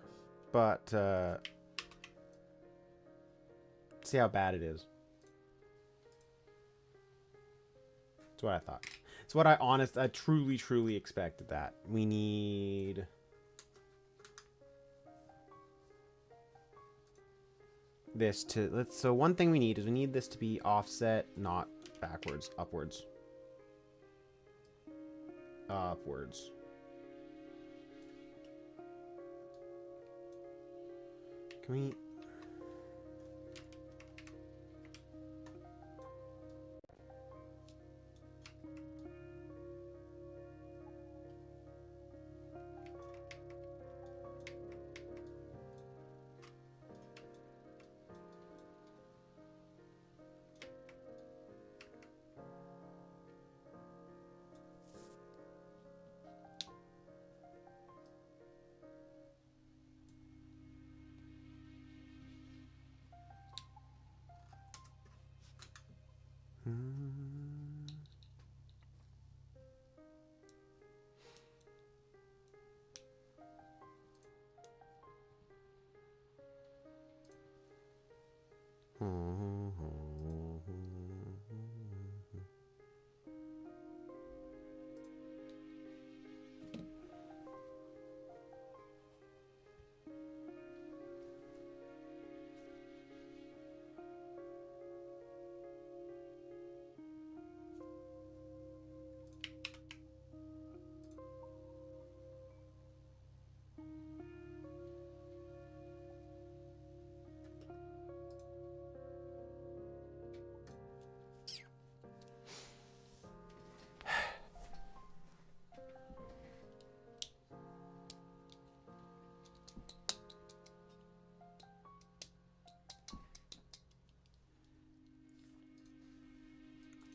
but see how bad it is. That's what I thought. It's what I truly expected that. We need this to, so one thing we need is we need this to be offset, not backwards, upwards. Upwards. Can we...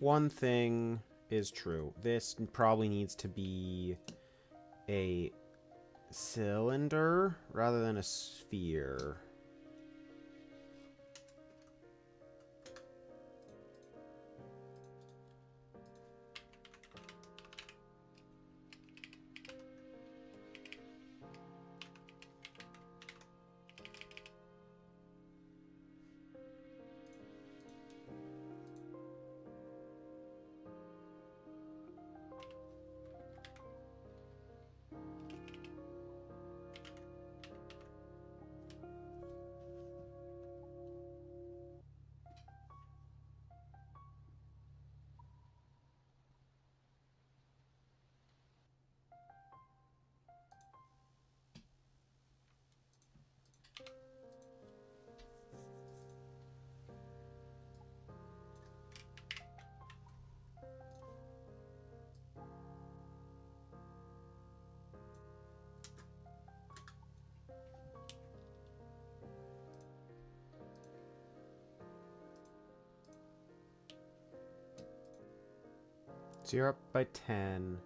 One thing is true. This probably needs to be a cylinder rather than a sphere. So you're up by 10.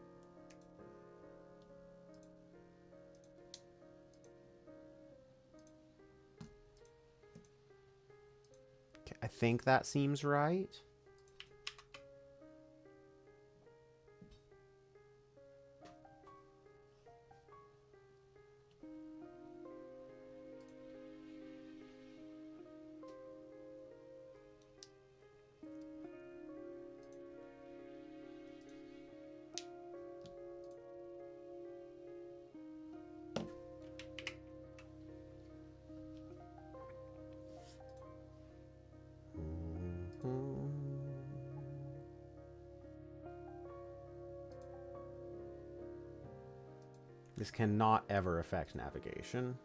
Okay, I think that seems right. This cannot ever affect navigation.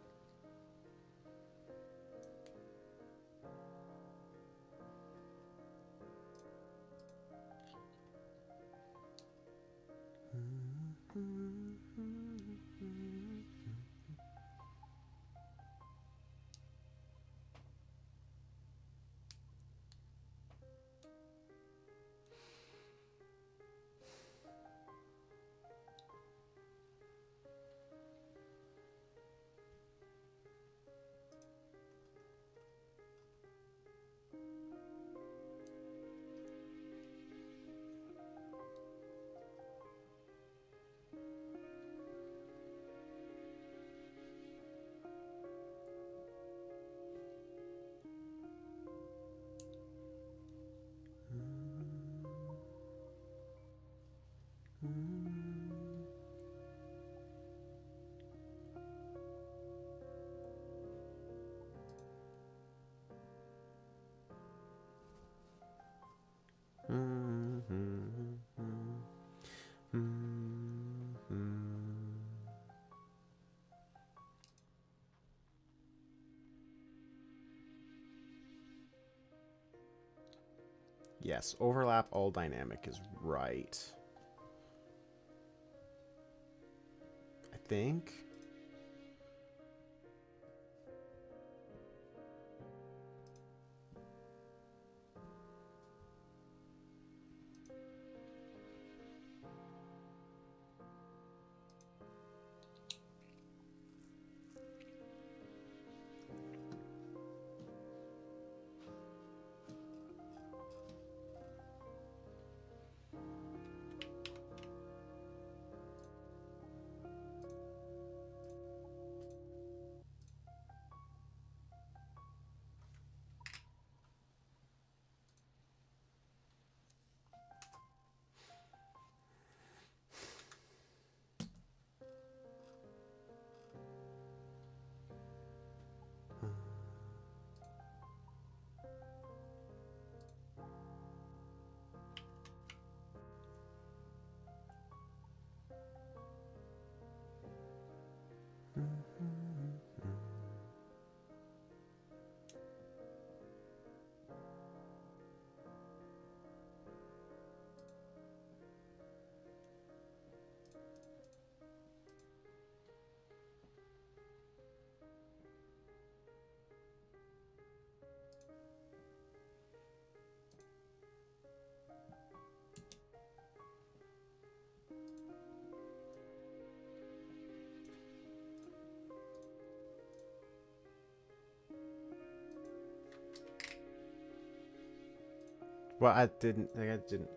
Yes, overlap all dynamic is right. I think. Well, I didn't. I didn't.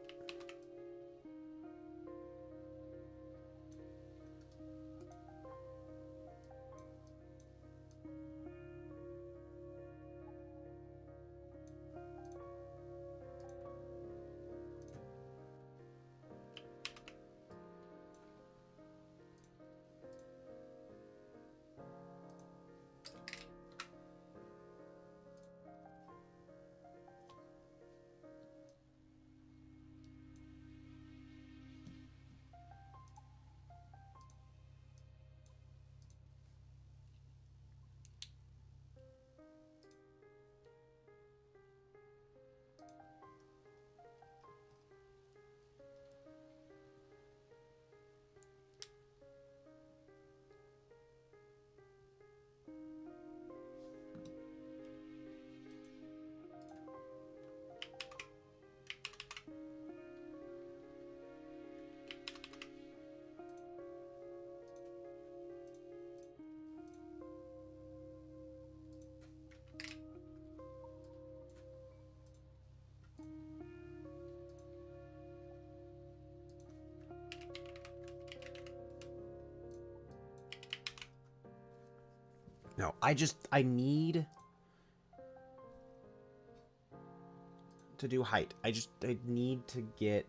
No, I need to do height. I need to get.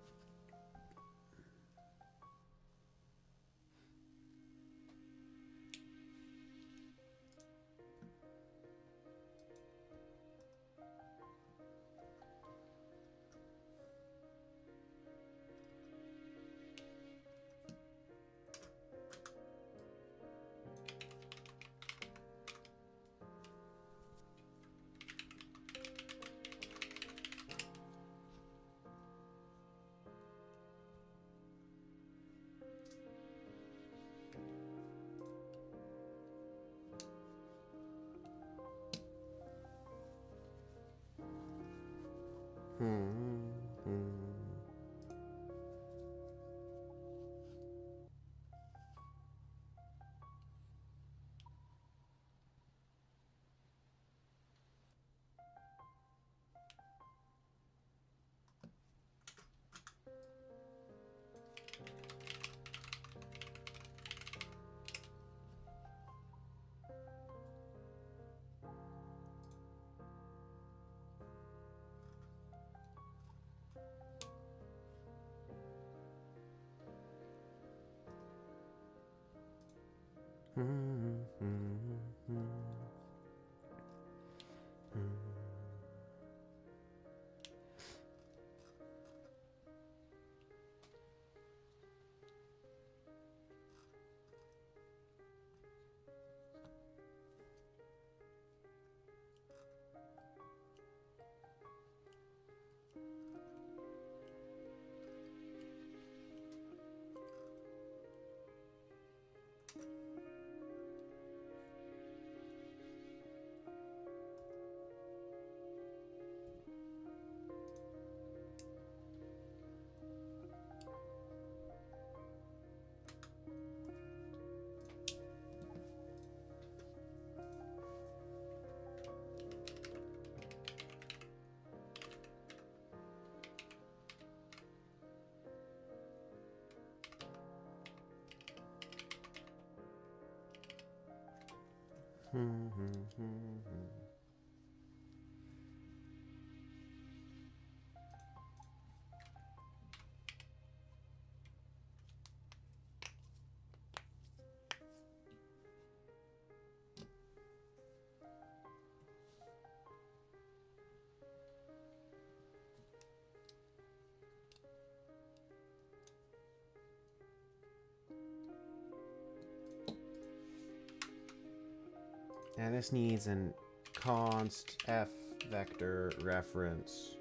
And this needs an const f vector reference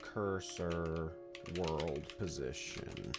cursor world position.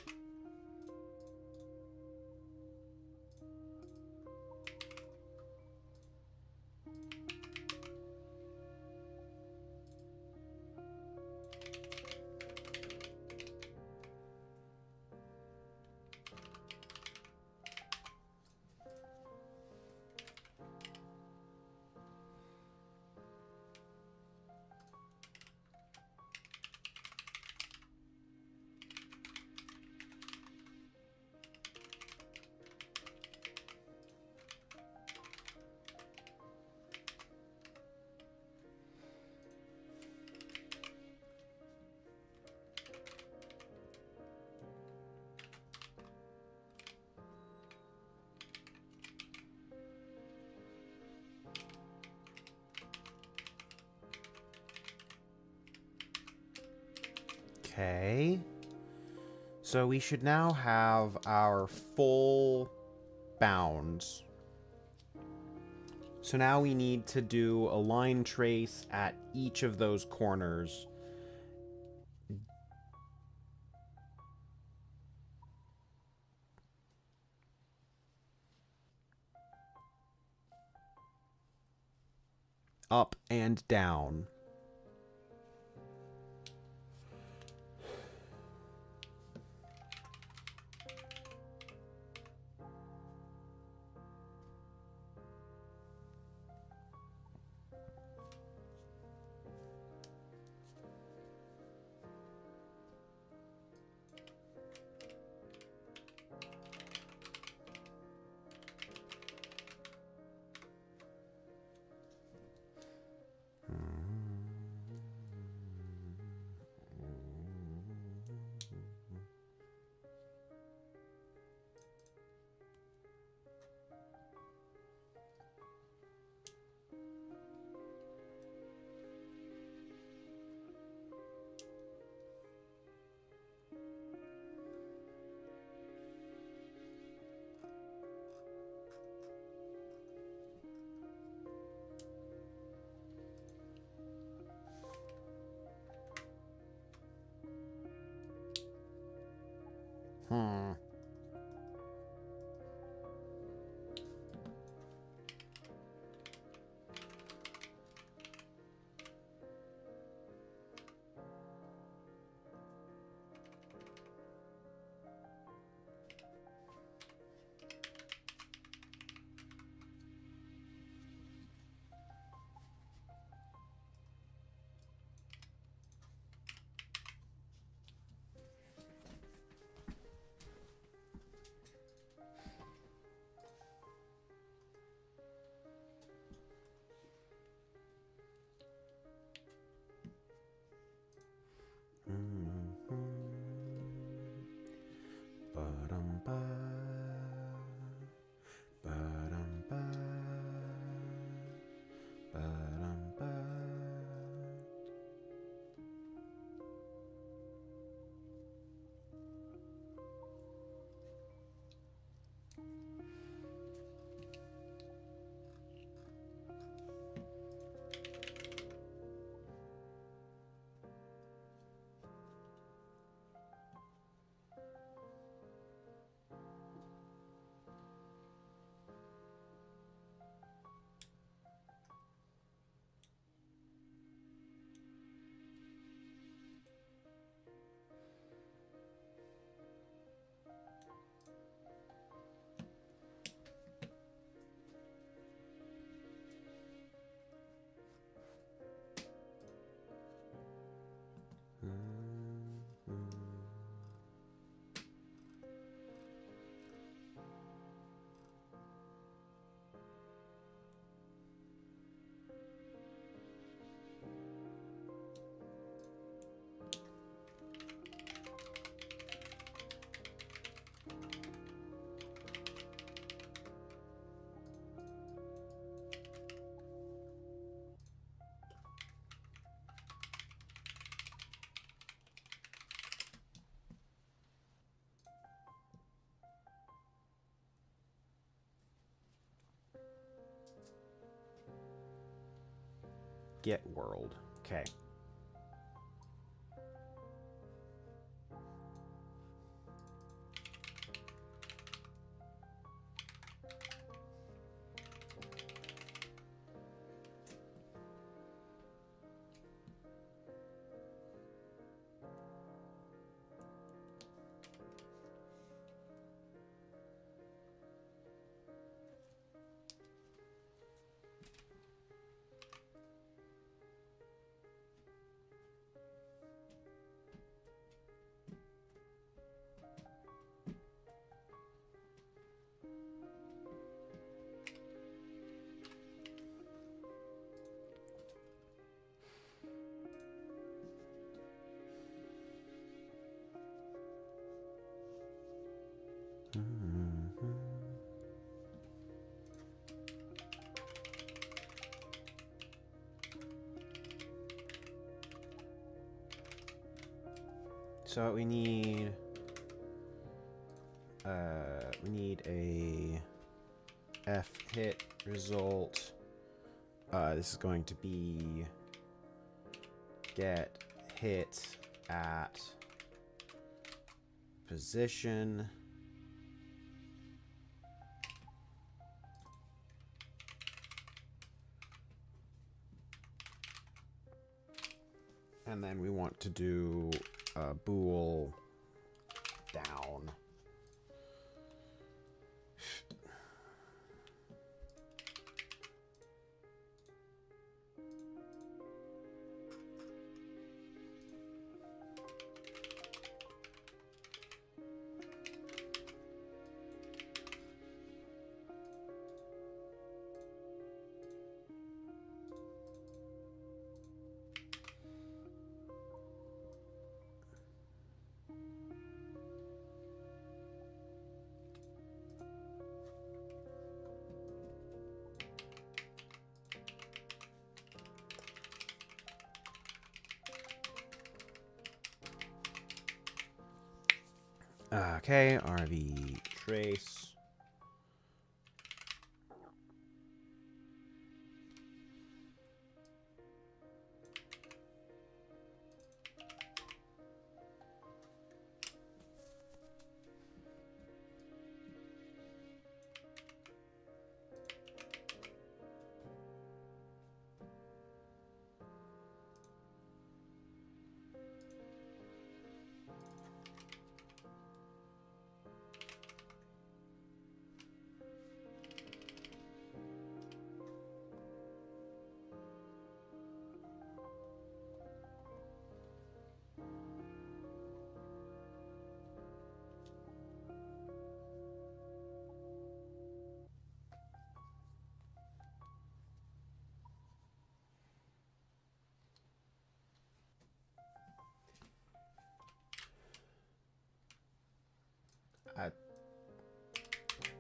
Okay. So we should now have our full bounds. So now we need to do a line trace at each of those corners. Up and down. Hmm. get world. Okay. So we need a F hit result. This is going to be get hit at position. And then we want to do bool down. Okay, RV trace.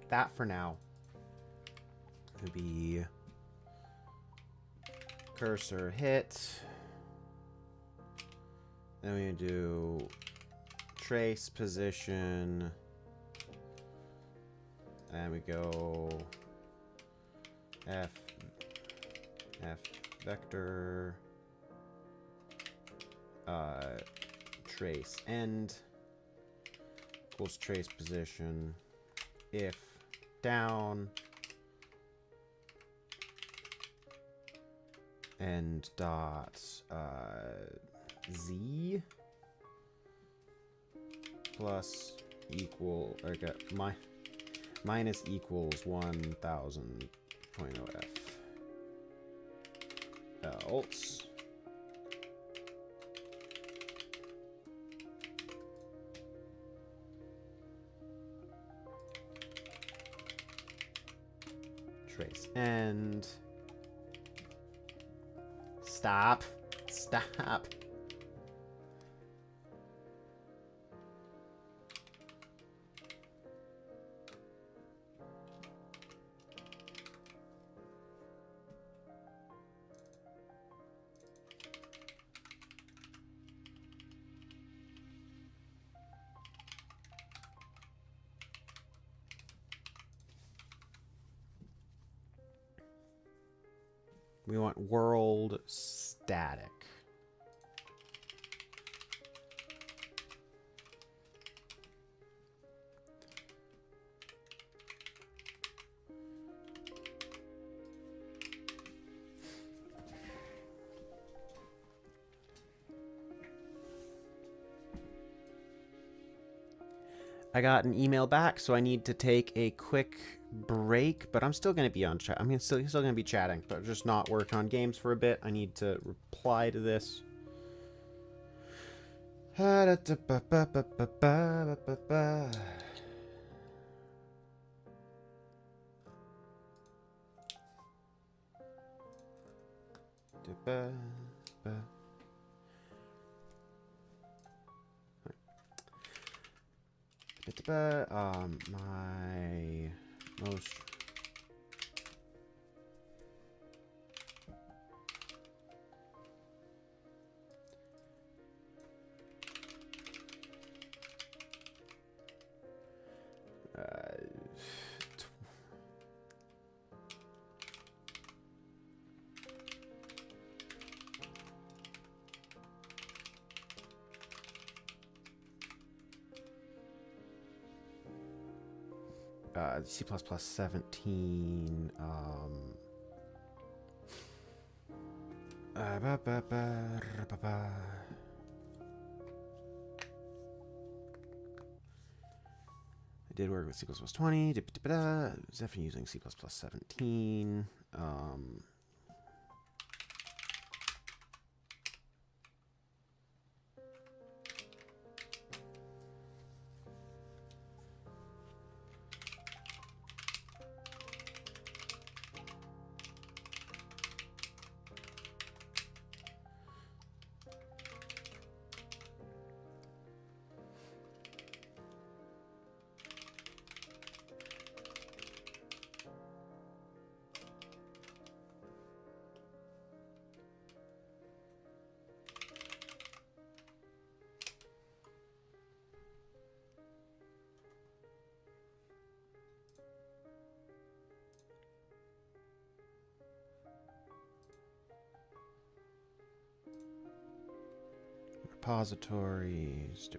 That for now would be cursor hit. Then we do trace position. And we go F vector trace end equals trace position if down and dot z plus equal or minus equals 1000.0 f else trace end. Stop. We want world static. I got an email back, so I need to take a quick break, but I'm still going to be on chat. I'm still going to be chatting, but just not work on games for a bit. I need to reply to this. My most C++ 17. I did work with C++ 20. Definitely using C++ 17. Repositories.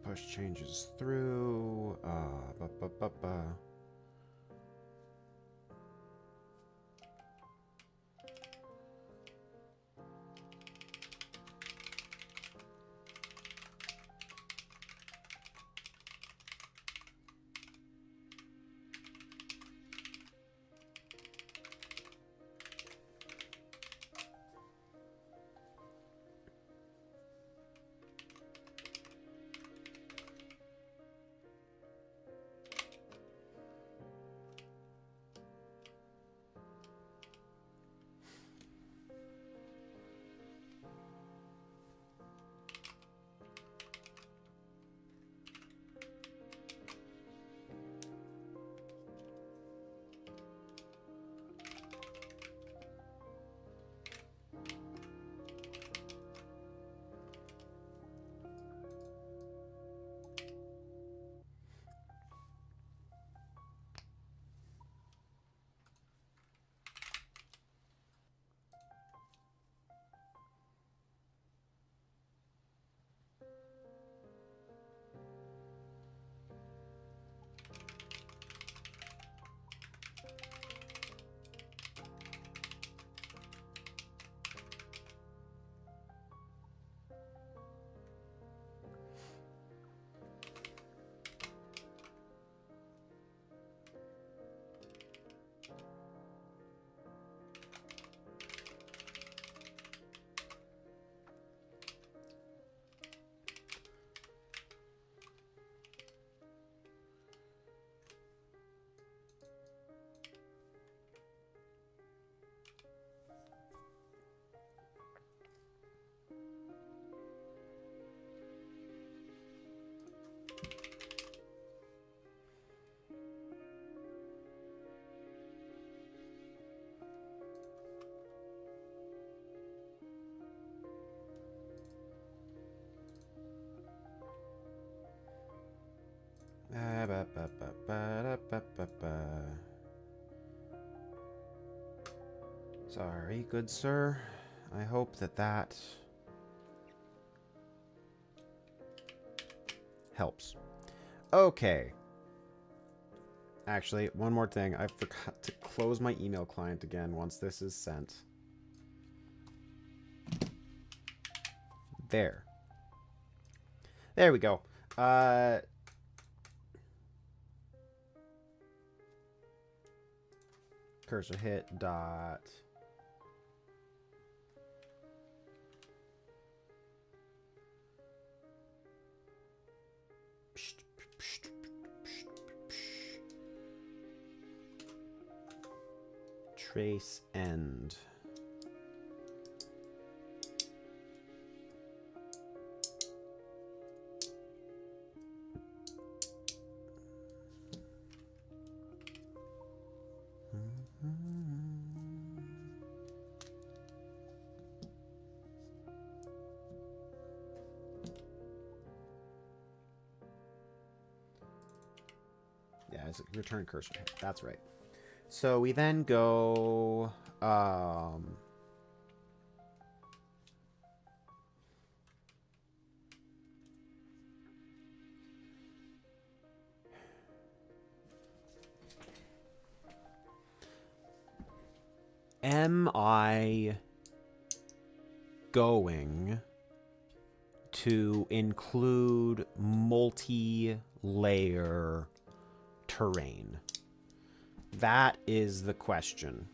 Push changes through. Sorry, good sir. I hope that helps. Okay. Actually, one more thing. I forgot to close my email client again once this is sent. There. There we go. Cursor hit dot. Trace end. as a return cursor. That's right. So we then go... am I going to include multi-layer terrain? That is the question.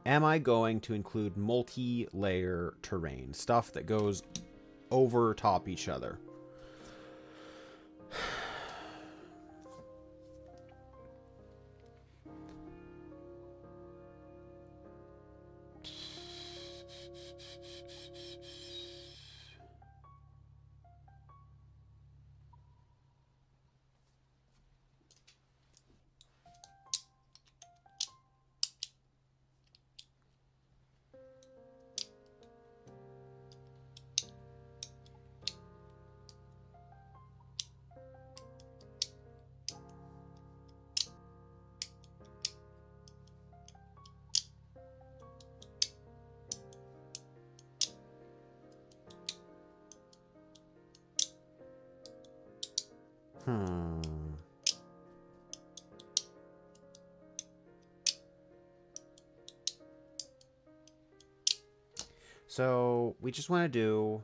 Am I going to include multi-layer terrain? Stuff that goes over top each other. So we just want to do...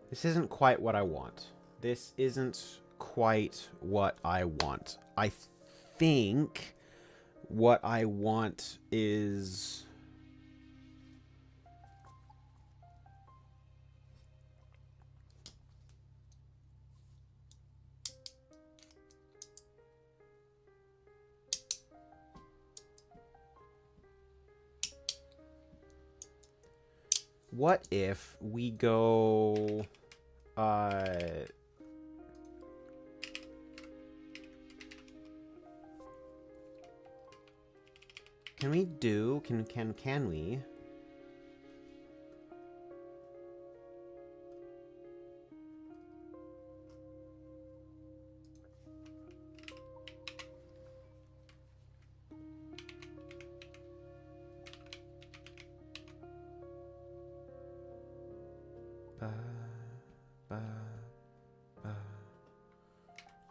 This isn't quite what I want. This isn't quite what I want. I think what I want is... what if we go... can we do... Can we...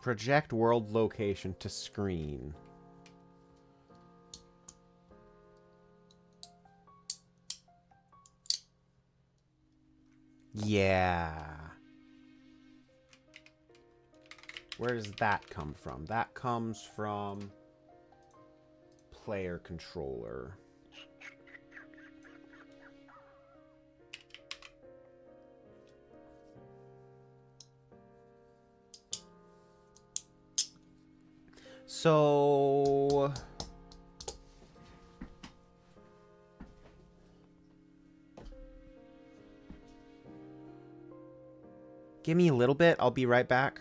project world location to screen. Yeah. Where does that come from? That comes from player controller. So... give me a little bit. I'll be right back.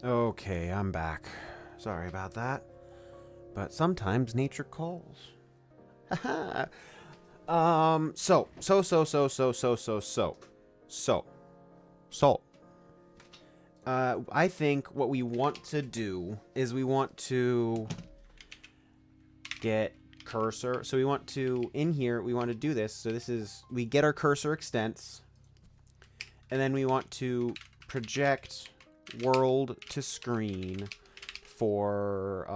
Okay, I'm back. Sorry about that. But sometimes nature calls. Haha. So. I think what we want to do is we want to get cursor. So we want to, in here, we want to do this. So this is, we get our cursor extents. And then we want to project world to screen for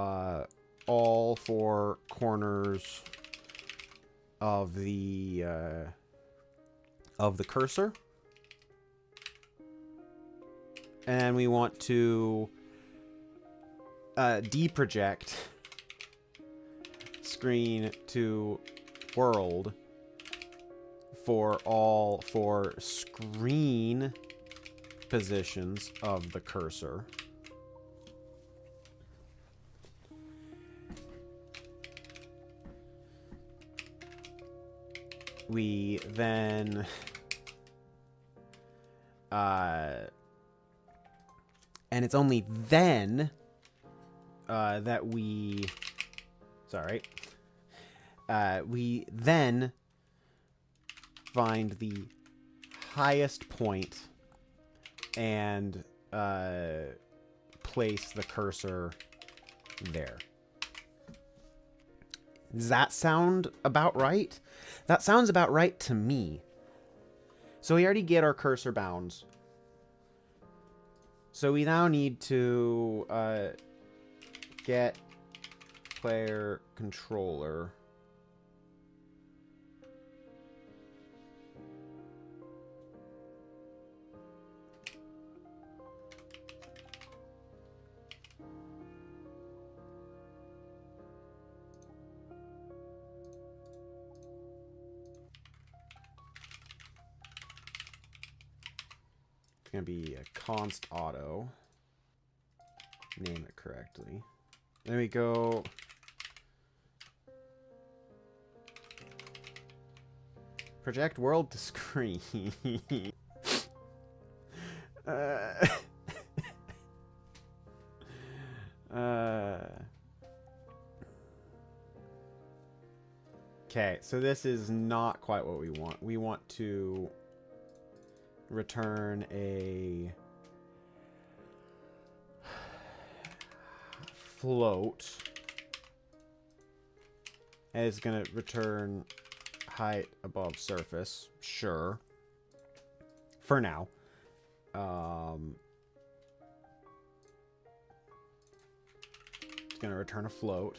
all four corners of the cursor. And we want to deproject screen to world for all four screen positions of the cursor. We then and it's only then that we then find the highest point and place the cursor there. Does that sound about right? That sounds about right to me. So we already get our cursor bounds. So we now need to get player controller. It's going to be a const auto. Name it correctly. There we go. Project world to screen. Okay, so this is not quite what we want. We want to return a float. And it's going to return height above surface. Sure. For now. It's going to return a float.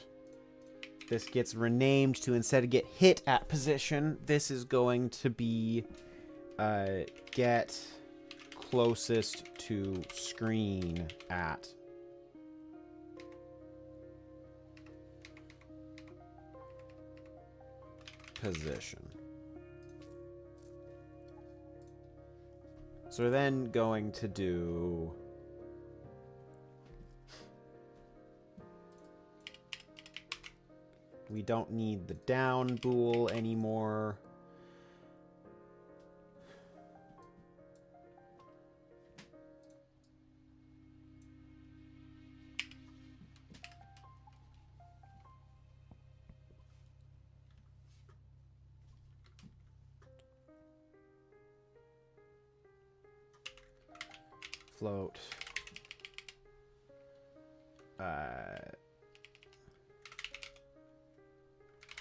This gets renamed to, instead of get hit at position, this is going to be get closest to screen at position. So we're then going to do we don't need the down bool anymore. Float.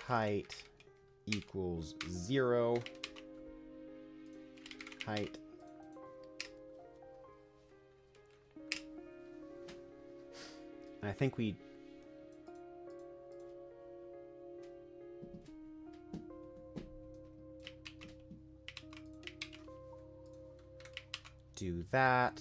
Height equals 0. Height. I think we do that.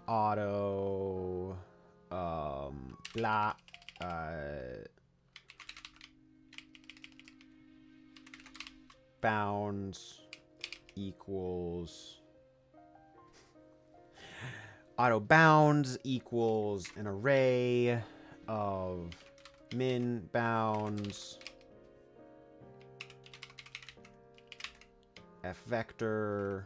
Auto blah bounds equals auto bounds equals an array of min bounds f vector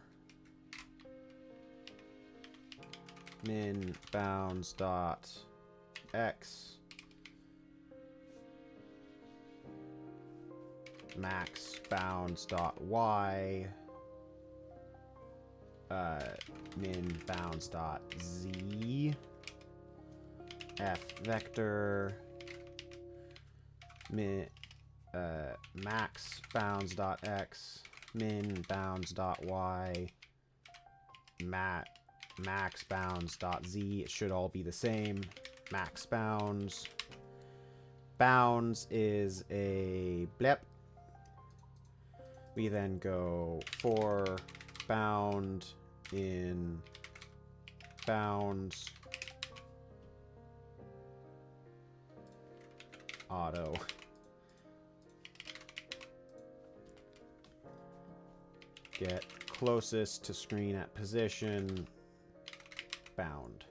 min bounds dot x max bounds dot y min bounds dot z f vector min max bounds dot x min bounds dot y max bounds dot z. It should all be the same. Max bounds is a blip. We then go for bound in bounds auto get closest to screen at position bound.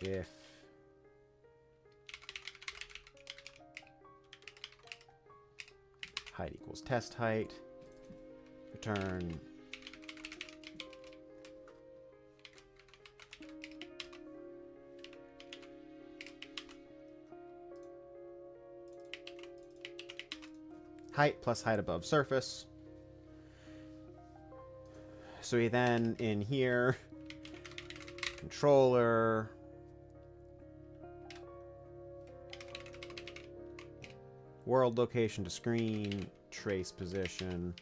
If height equals test height, return height plus height above surface. So we then in here controller world location to screen, trace position.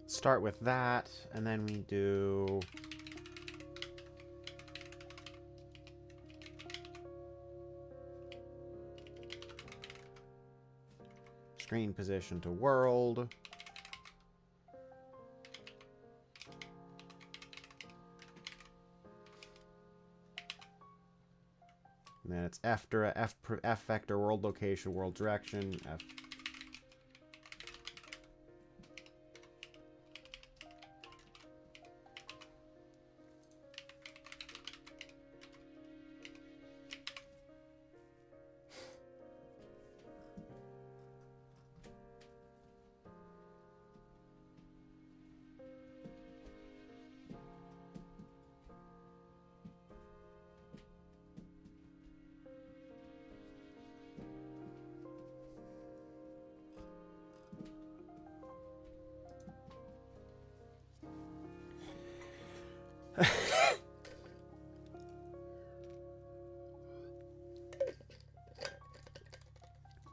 Start with that, and then we do screen position to world. And then it's F vector, world location, world direction, F.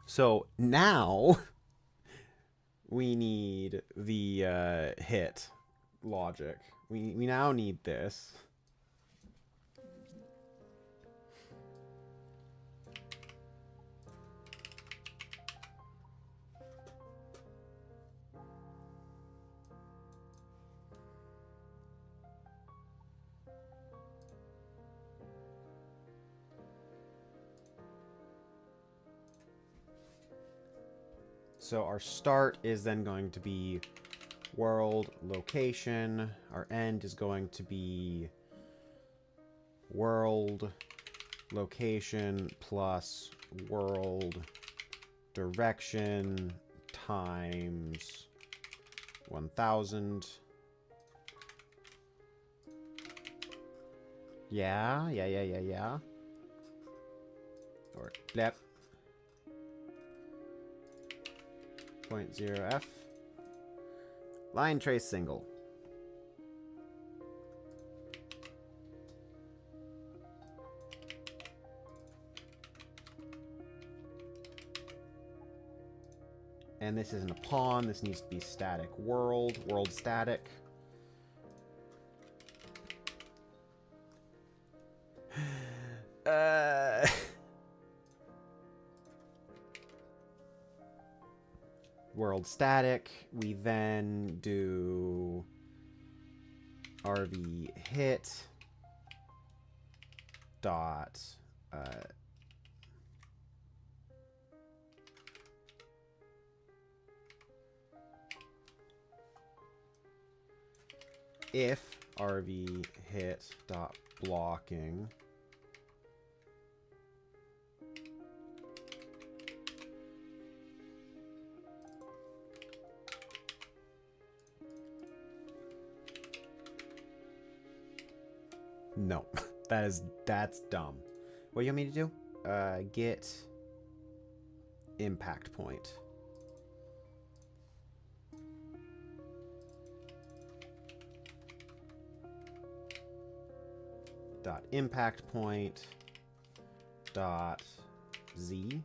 So now we need the hit logic. We now need this. So our start is then going to be world location. Our end is going to be world location plus world direction times 1000. Yeah. or blep 0.0f line trace single. And this isn't a pawn. This needs to be static world static. World static. We then do RV hit dot if RV hit dot blocking no. That's dumb. What do you want me to do? Get impact point. Dot impact point dot z.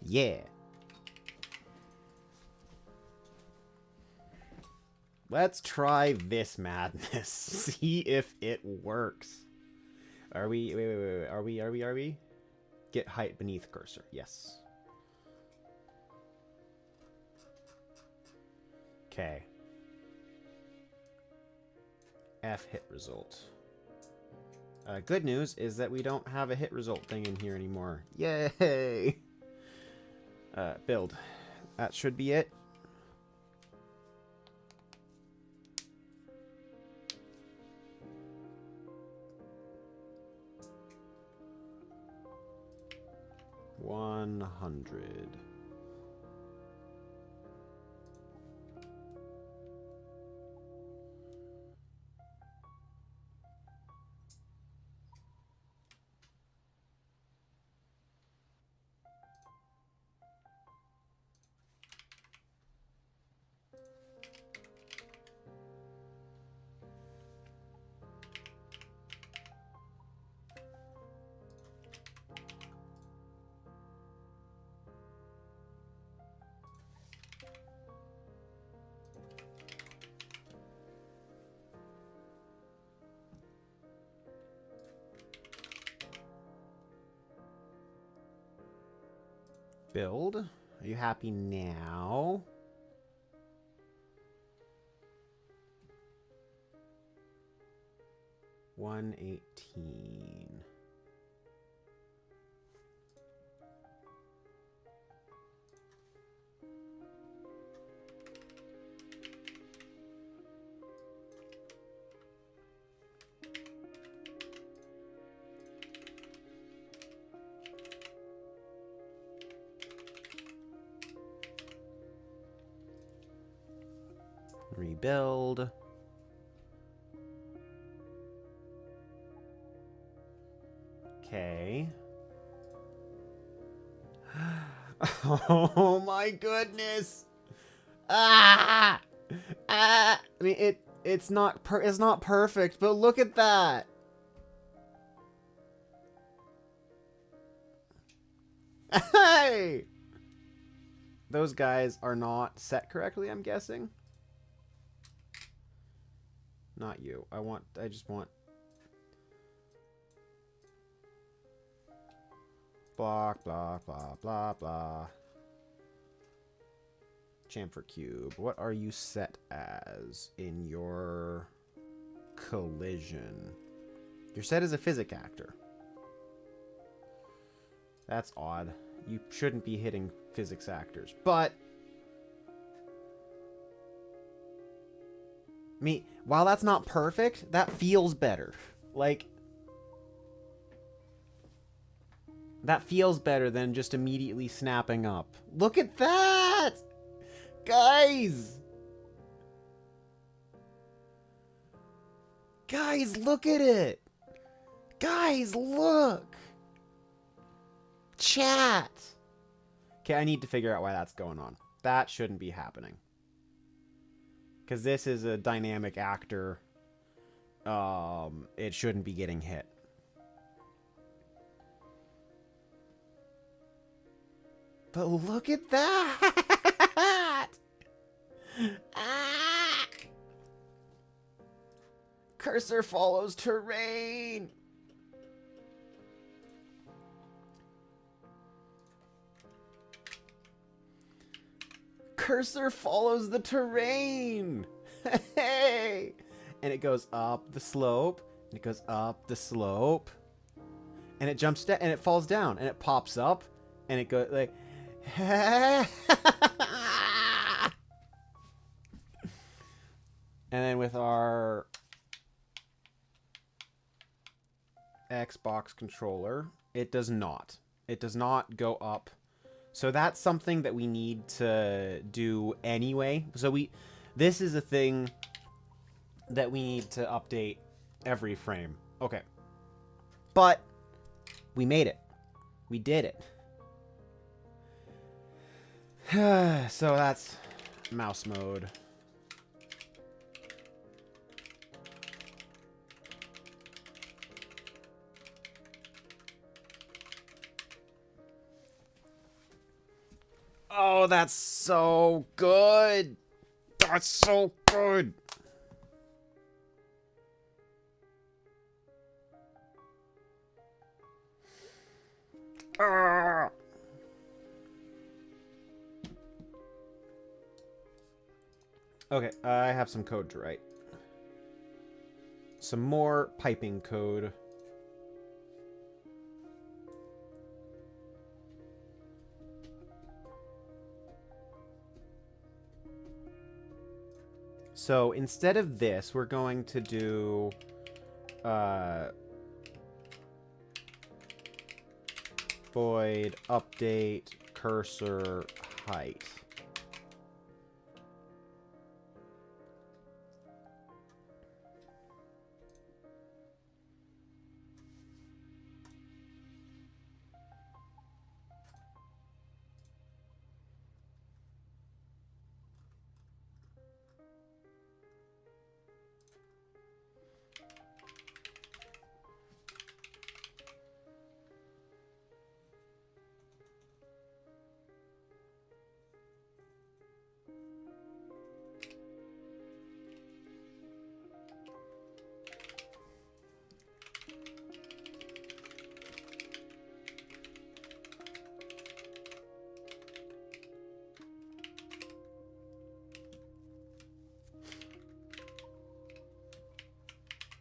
Yeah. Let's try this madness. See if it works. Are we? Wait. Are we? Get height beneath cursor. Yes. Okay. F hit result. Good news is that we don't have a hit result thing in here anymore. Yay! Build. That should be it. $100. Build. Are you happy now? $118. Rebuild. Okay. Oh my goodness. I mean it's not perfect, but look at that. Hey. Those guys are not set correctly, I'm guessing. Not you. I just want blah, blah, blah, blah, blah. Chamfer cube. What are you set as in your collision? You're set as a physic actor. That's odd. You shouldn't be hitting physics actors, but while that's not perfect, that feels better. Like, that feels better than just immediately snapping up. Look at that! Guys! Guys, look at it! Guys, look! Chat! Okay, I need to figure out why that's going on. That shouldn't be happening. Because this is a dynamic actor. It shouldn't be getting hit. But look at that! Ah! Cursor follows terrain! Cursor follows the terrain! Hey! And it goes up the slope, and it goes up the slope, and it jumps down, and it falls down, and it pops up, and it goes like... And then with our Xbox controller, it does not. It does not go up. So that's something that we need to do anyway. So this is a thing that we need to update every frame. Okay. But we made it. We did it. So that's mouse mode. Oh, that's so good. That's so good. Okay, I have some code to write. Some more piping code. So instead of this, we're going to do void update cursor height.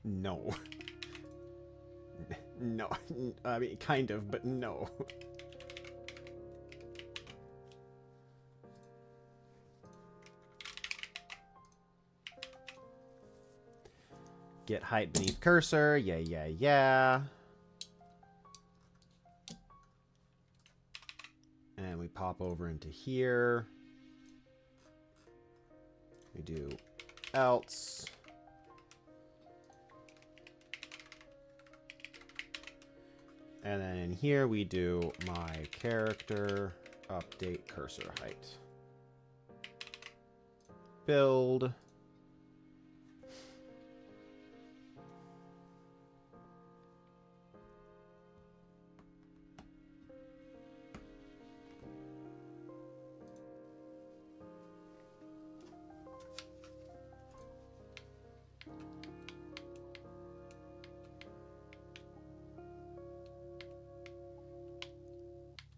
No. No. I mean, kind of, but no. Get height beneath cursor. Yeah, yeah, yeah. And we pop over into here. We do else. And then in here we do my character update cursor height. Build.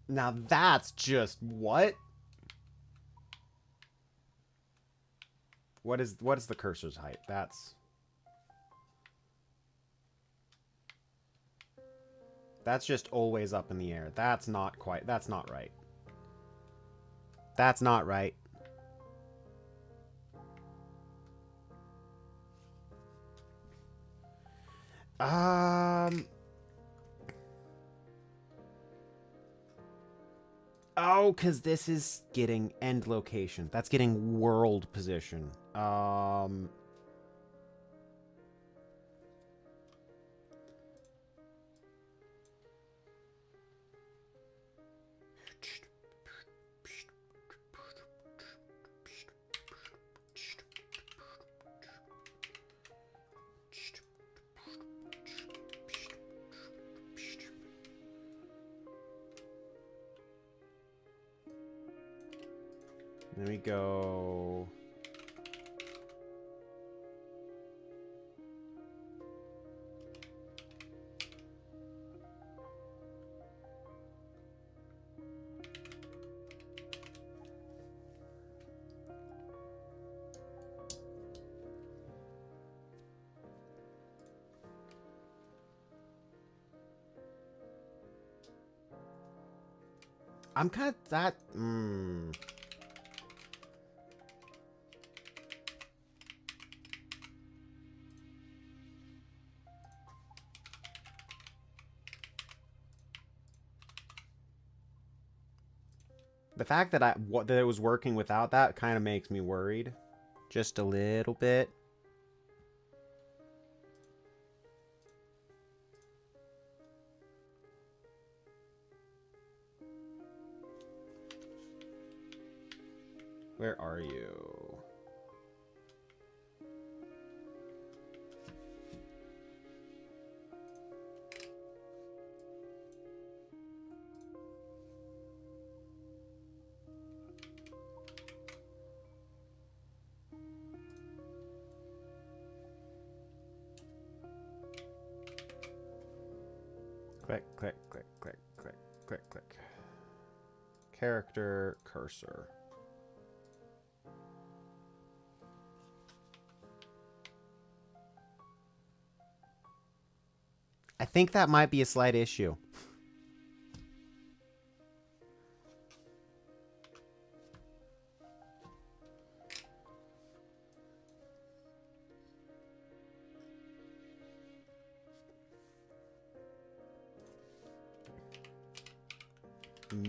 Now that's just what? What is the cursor's height? That's just always up in the air. That's not right. That's not right. Oh, because this is getting end location. That's getting world position. Then we go... I'm kind of that... The fact that that it was working without that kind of makes me worried. Just a little bit. Where are you? Click, click, click, click, click, click, click. Character cursor. I think that might be a slight issue.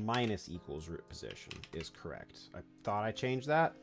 Minus equals root position is correct. I thought I changed that.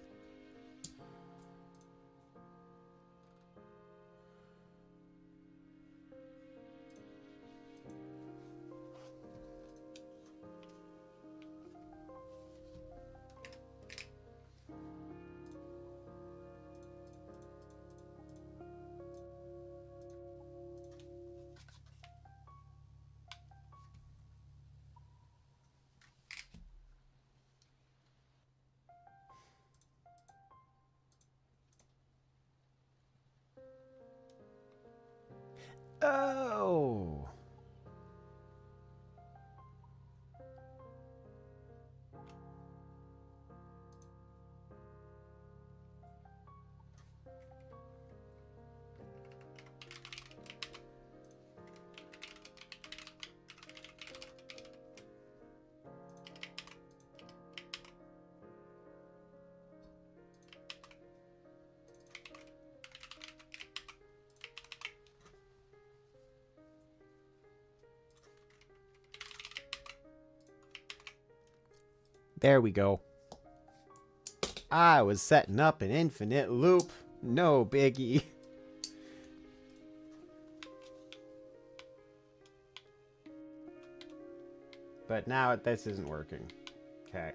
Oh. There we go. I was setting up an infinite loop. No biggie. But now this isn't working. Okay.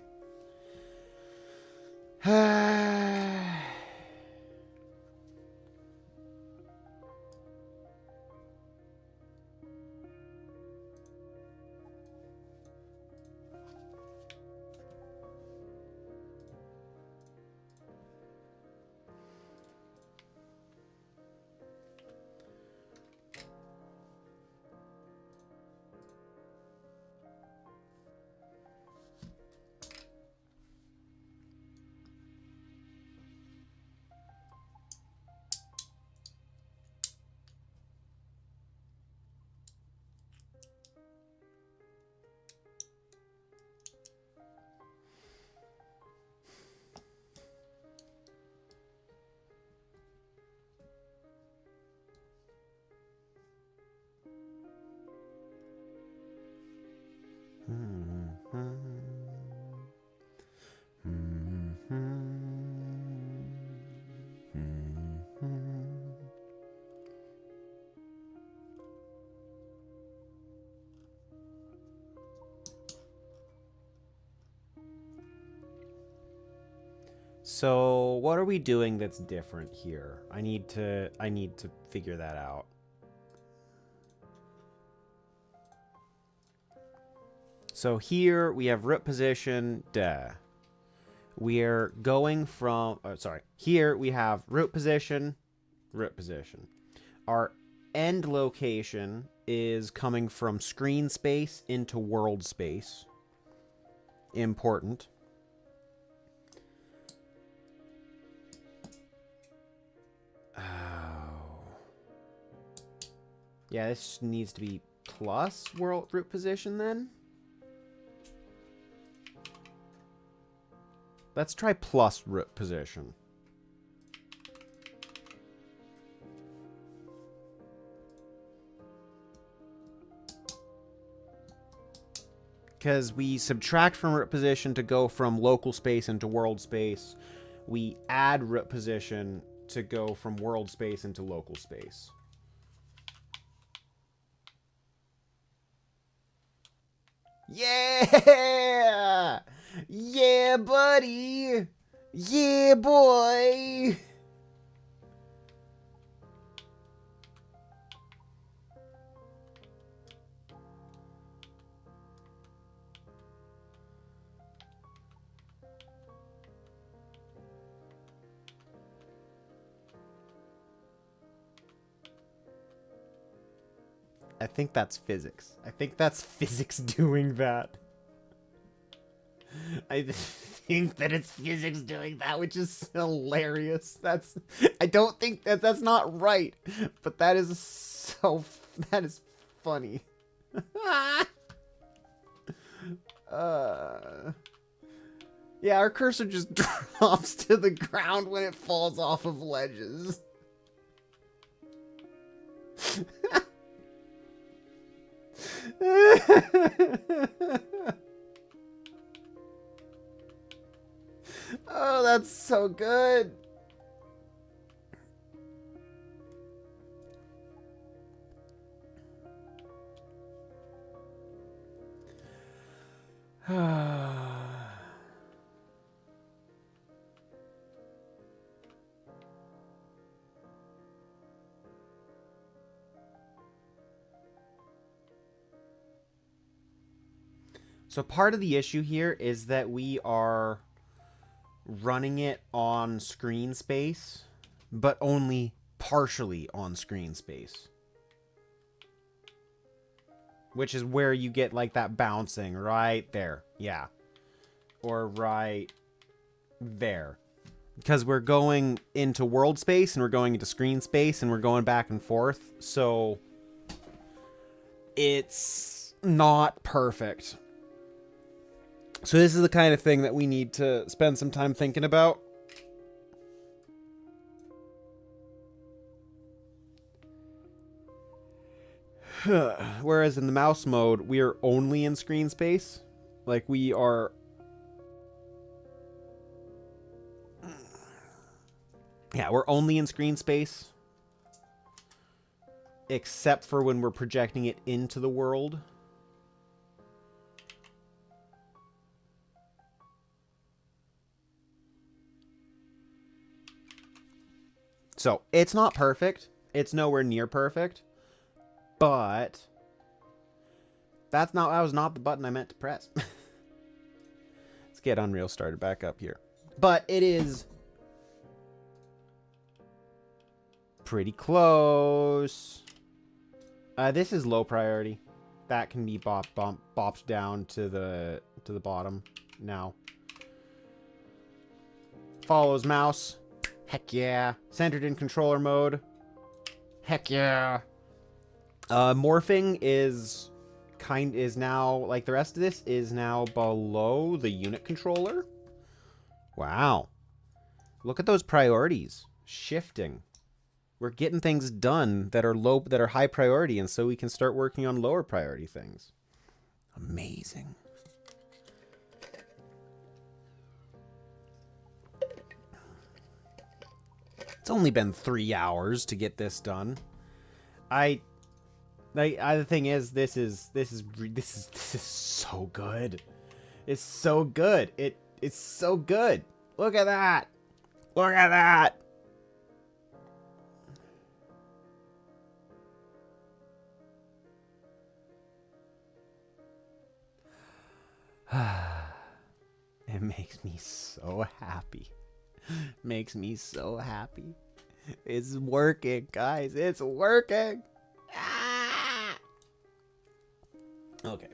So what are we doing that's different here? I need to figure that out. So here we have root position, duh. We're going from, sorry, here we have root position, root position. Our end location is coming from screen space into world space. Important. Oh. Yeah, this needs to be plus world root position then. Let's try plus root position. Because we subtract from root position to go from local space into world space. We add root position to go from world space into local space. Yeah! Yeah, buddy! Yeah, boy! I think that's physics. I think that's physics doing that. I think that it's physics doing that, which is hilarious. I don't think that's not right, but that is funny. Yeah, our cursor just drops to the ground when it falls off of ledges. Oh, that's so good. So part of the issue here is that we are running it on screen space, but only partially on screen space. Which is where you get like that bouncing right there. Yeah. Or right there. Because we're going into world space and we're going into screen space and we're going back and forth. So it's not perfect. So this is the kind of thing that we need to spend some time thinking about. Whereas in the mouse mode, we are only in screen space. Like we are... Yeah, we're only in screen space. Except for when we're projecting it into the world. So, it's not perfect. It's nowhere near perfect. But that was not the button I meant to press. Let's get Unreal started back up here. But it is pretty close. This is low priority. That can be bopped down to the bottom now. Follows mouse. Heck yeah. Centered in controller mode. Heck yeah. Morphing is now, like the rest of this, is now below the unit controller. Wow. Look at those priorities. Shifting. We're getting things done that are high priority, and so we can start working on lower priority things. Amazing. It's only been 3 hours to get this done. The thing is, this is so good. It's so good. It's so good. Look at that. Look at that. It makes me so happy. Makes me so happy. It's working, guys. It's working. Ah! Okay.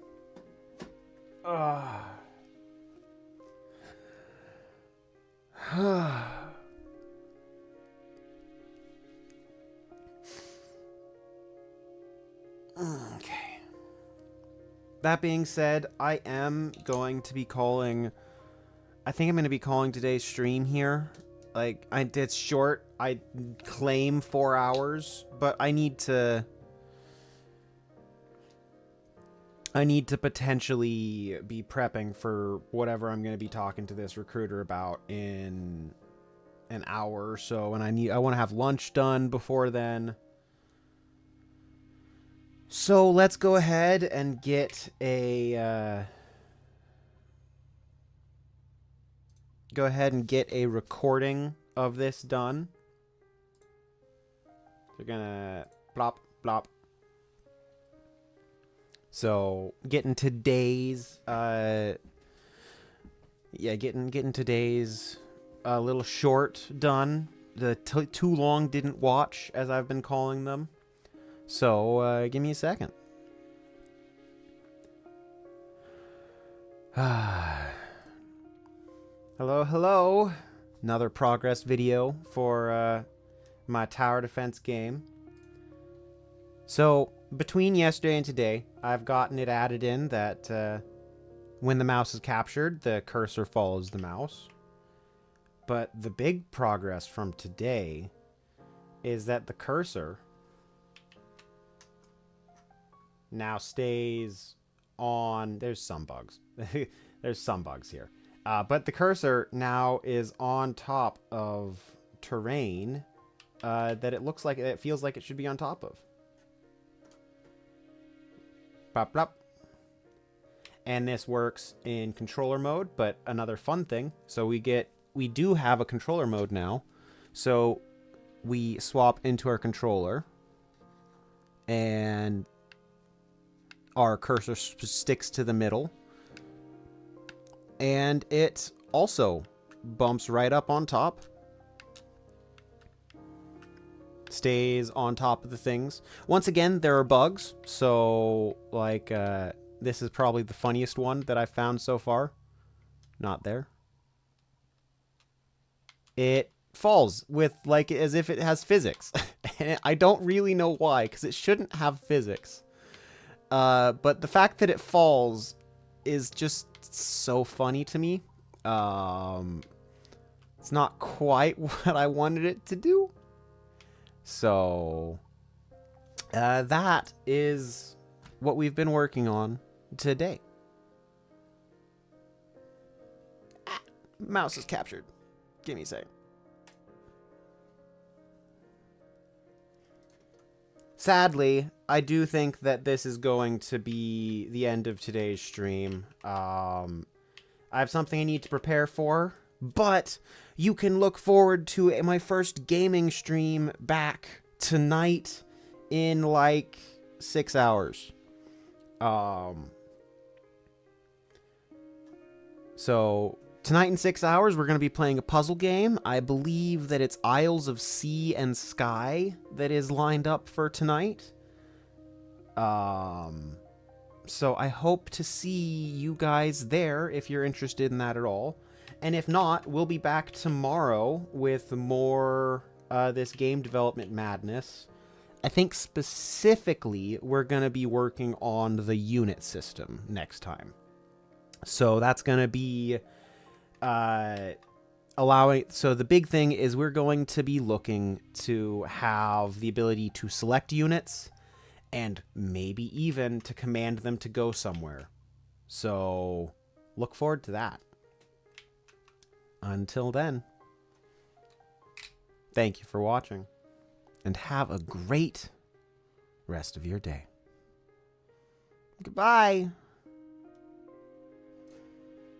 Okay. That being said, I am going to be calling... I think I'm going to be calling today's stream here. Like, it's short. I claim 4 hours, but I need to potentially be prepping for whatever I'm going to be talking to this recruiter about in an hour or so, and I want to have lunch done before then. So let's go ahead and get a recording of this done. We're gonna plop plop. So getting today's getting today's little short done. The too long didn't watch, as I've been calling them. So give me a second. Hello. Another progress video for my tower defense game. So between yesterday and today, I've gotten it added in that when the mouse is captured, the cursor follows the mouse. But the big progress from today is that the cursor now stays on... There's some bugs. There's some bugs here. But the cursor now is on top of terrain that it feels like it should be on top of. Plop, plop. And this works in controller mode, but another fun thing, so we do have a controller mode now. So we swap into our controller and our cursor sticks to the middle, and it also bumps right up on top, stays on top of the things. Once again, there are bugs, so like this is probably the funniest one that I've found so far. Not there. It falls with, like, as if it has physics. And I don't really know why, because it shouldn't have physics. But the fact that it falls is just so funny to me. It's not quite what I wanted it to do. So, that is what we've been working on today. Mouse is captured. Give me a second. Sadly, I do think that this is going to be the end of today's stream. I have something I need to prepare for, but you can look forward to my first gaming stream back tonight in like 6 hours. So tonight in 6 hours, we're going to be playing a puzzle game. I believe that it's Isles of Sea and Sky that is lined up for tonight. So I hope to see you guys there if you're interested in that at all. And if not, we'll be back tomorrow with more this game development madness. I think specifically we're going to be working on the unit system next time. So that's going to be so the big thing is we're going to be looking to have the ability to select units and maybe even to command them to go somewhere. So look forward to that. Until then, thank you for watching and have a great rest of your day. Goodbye.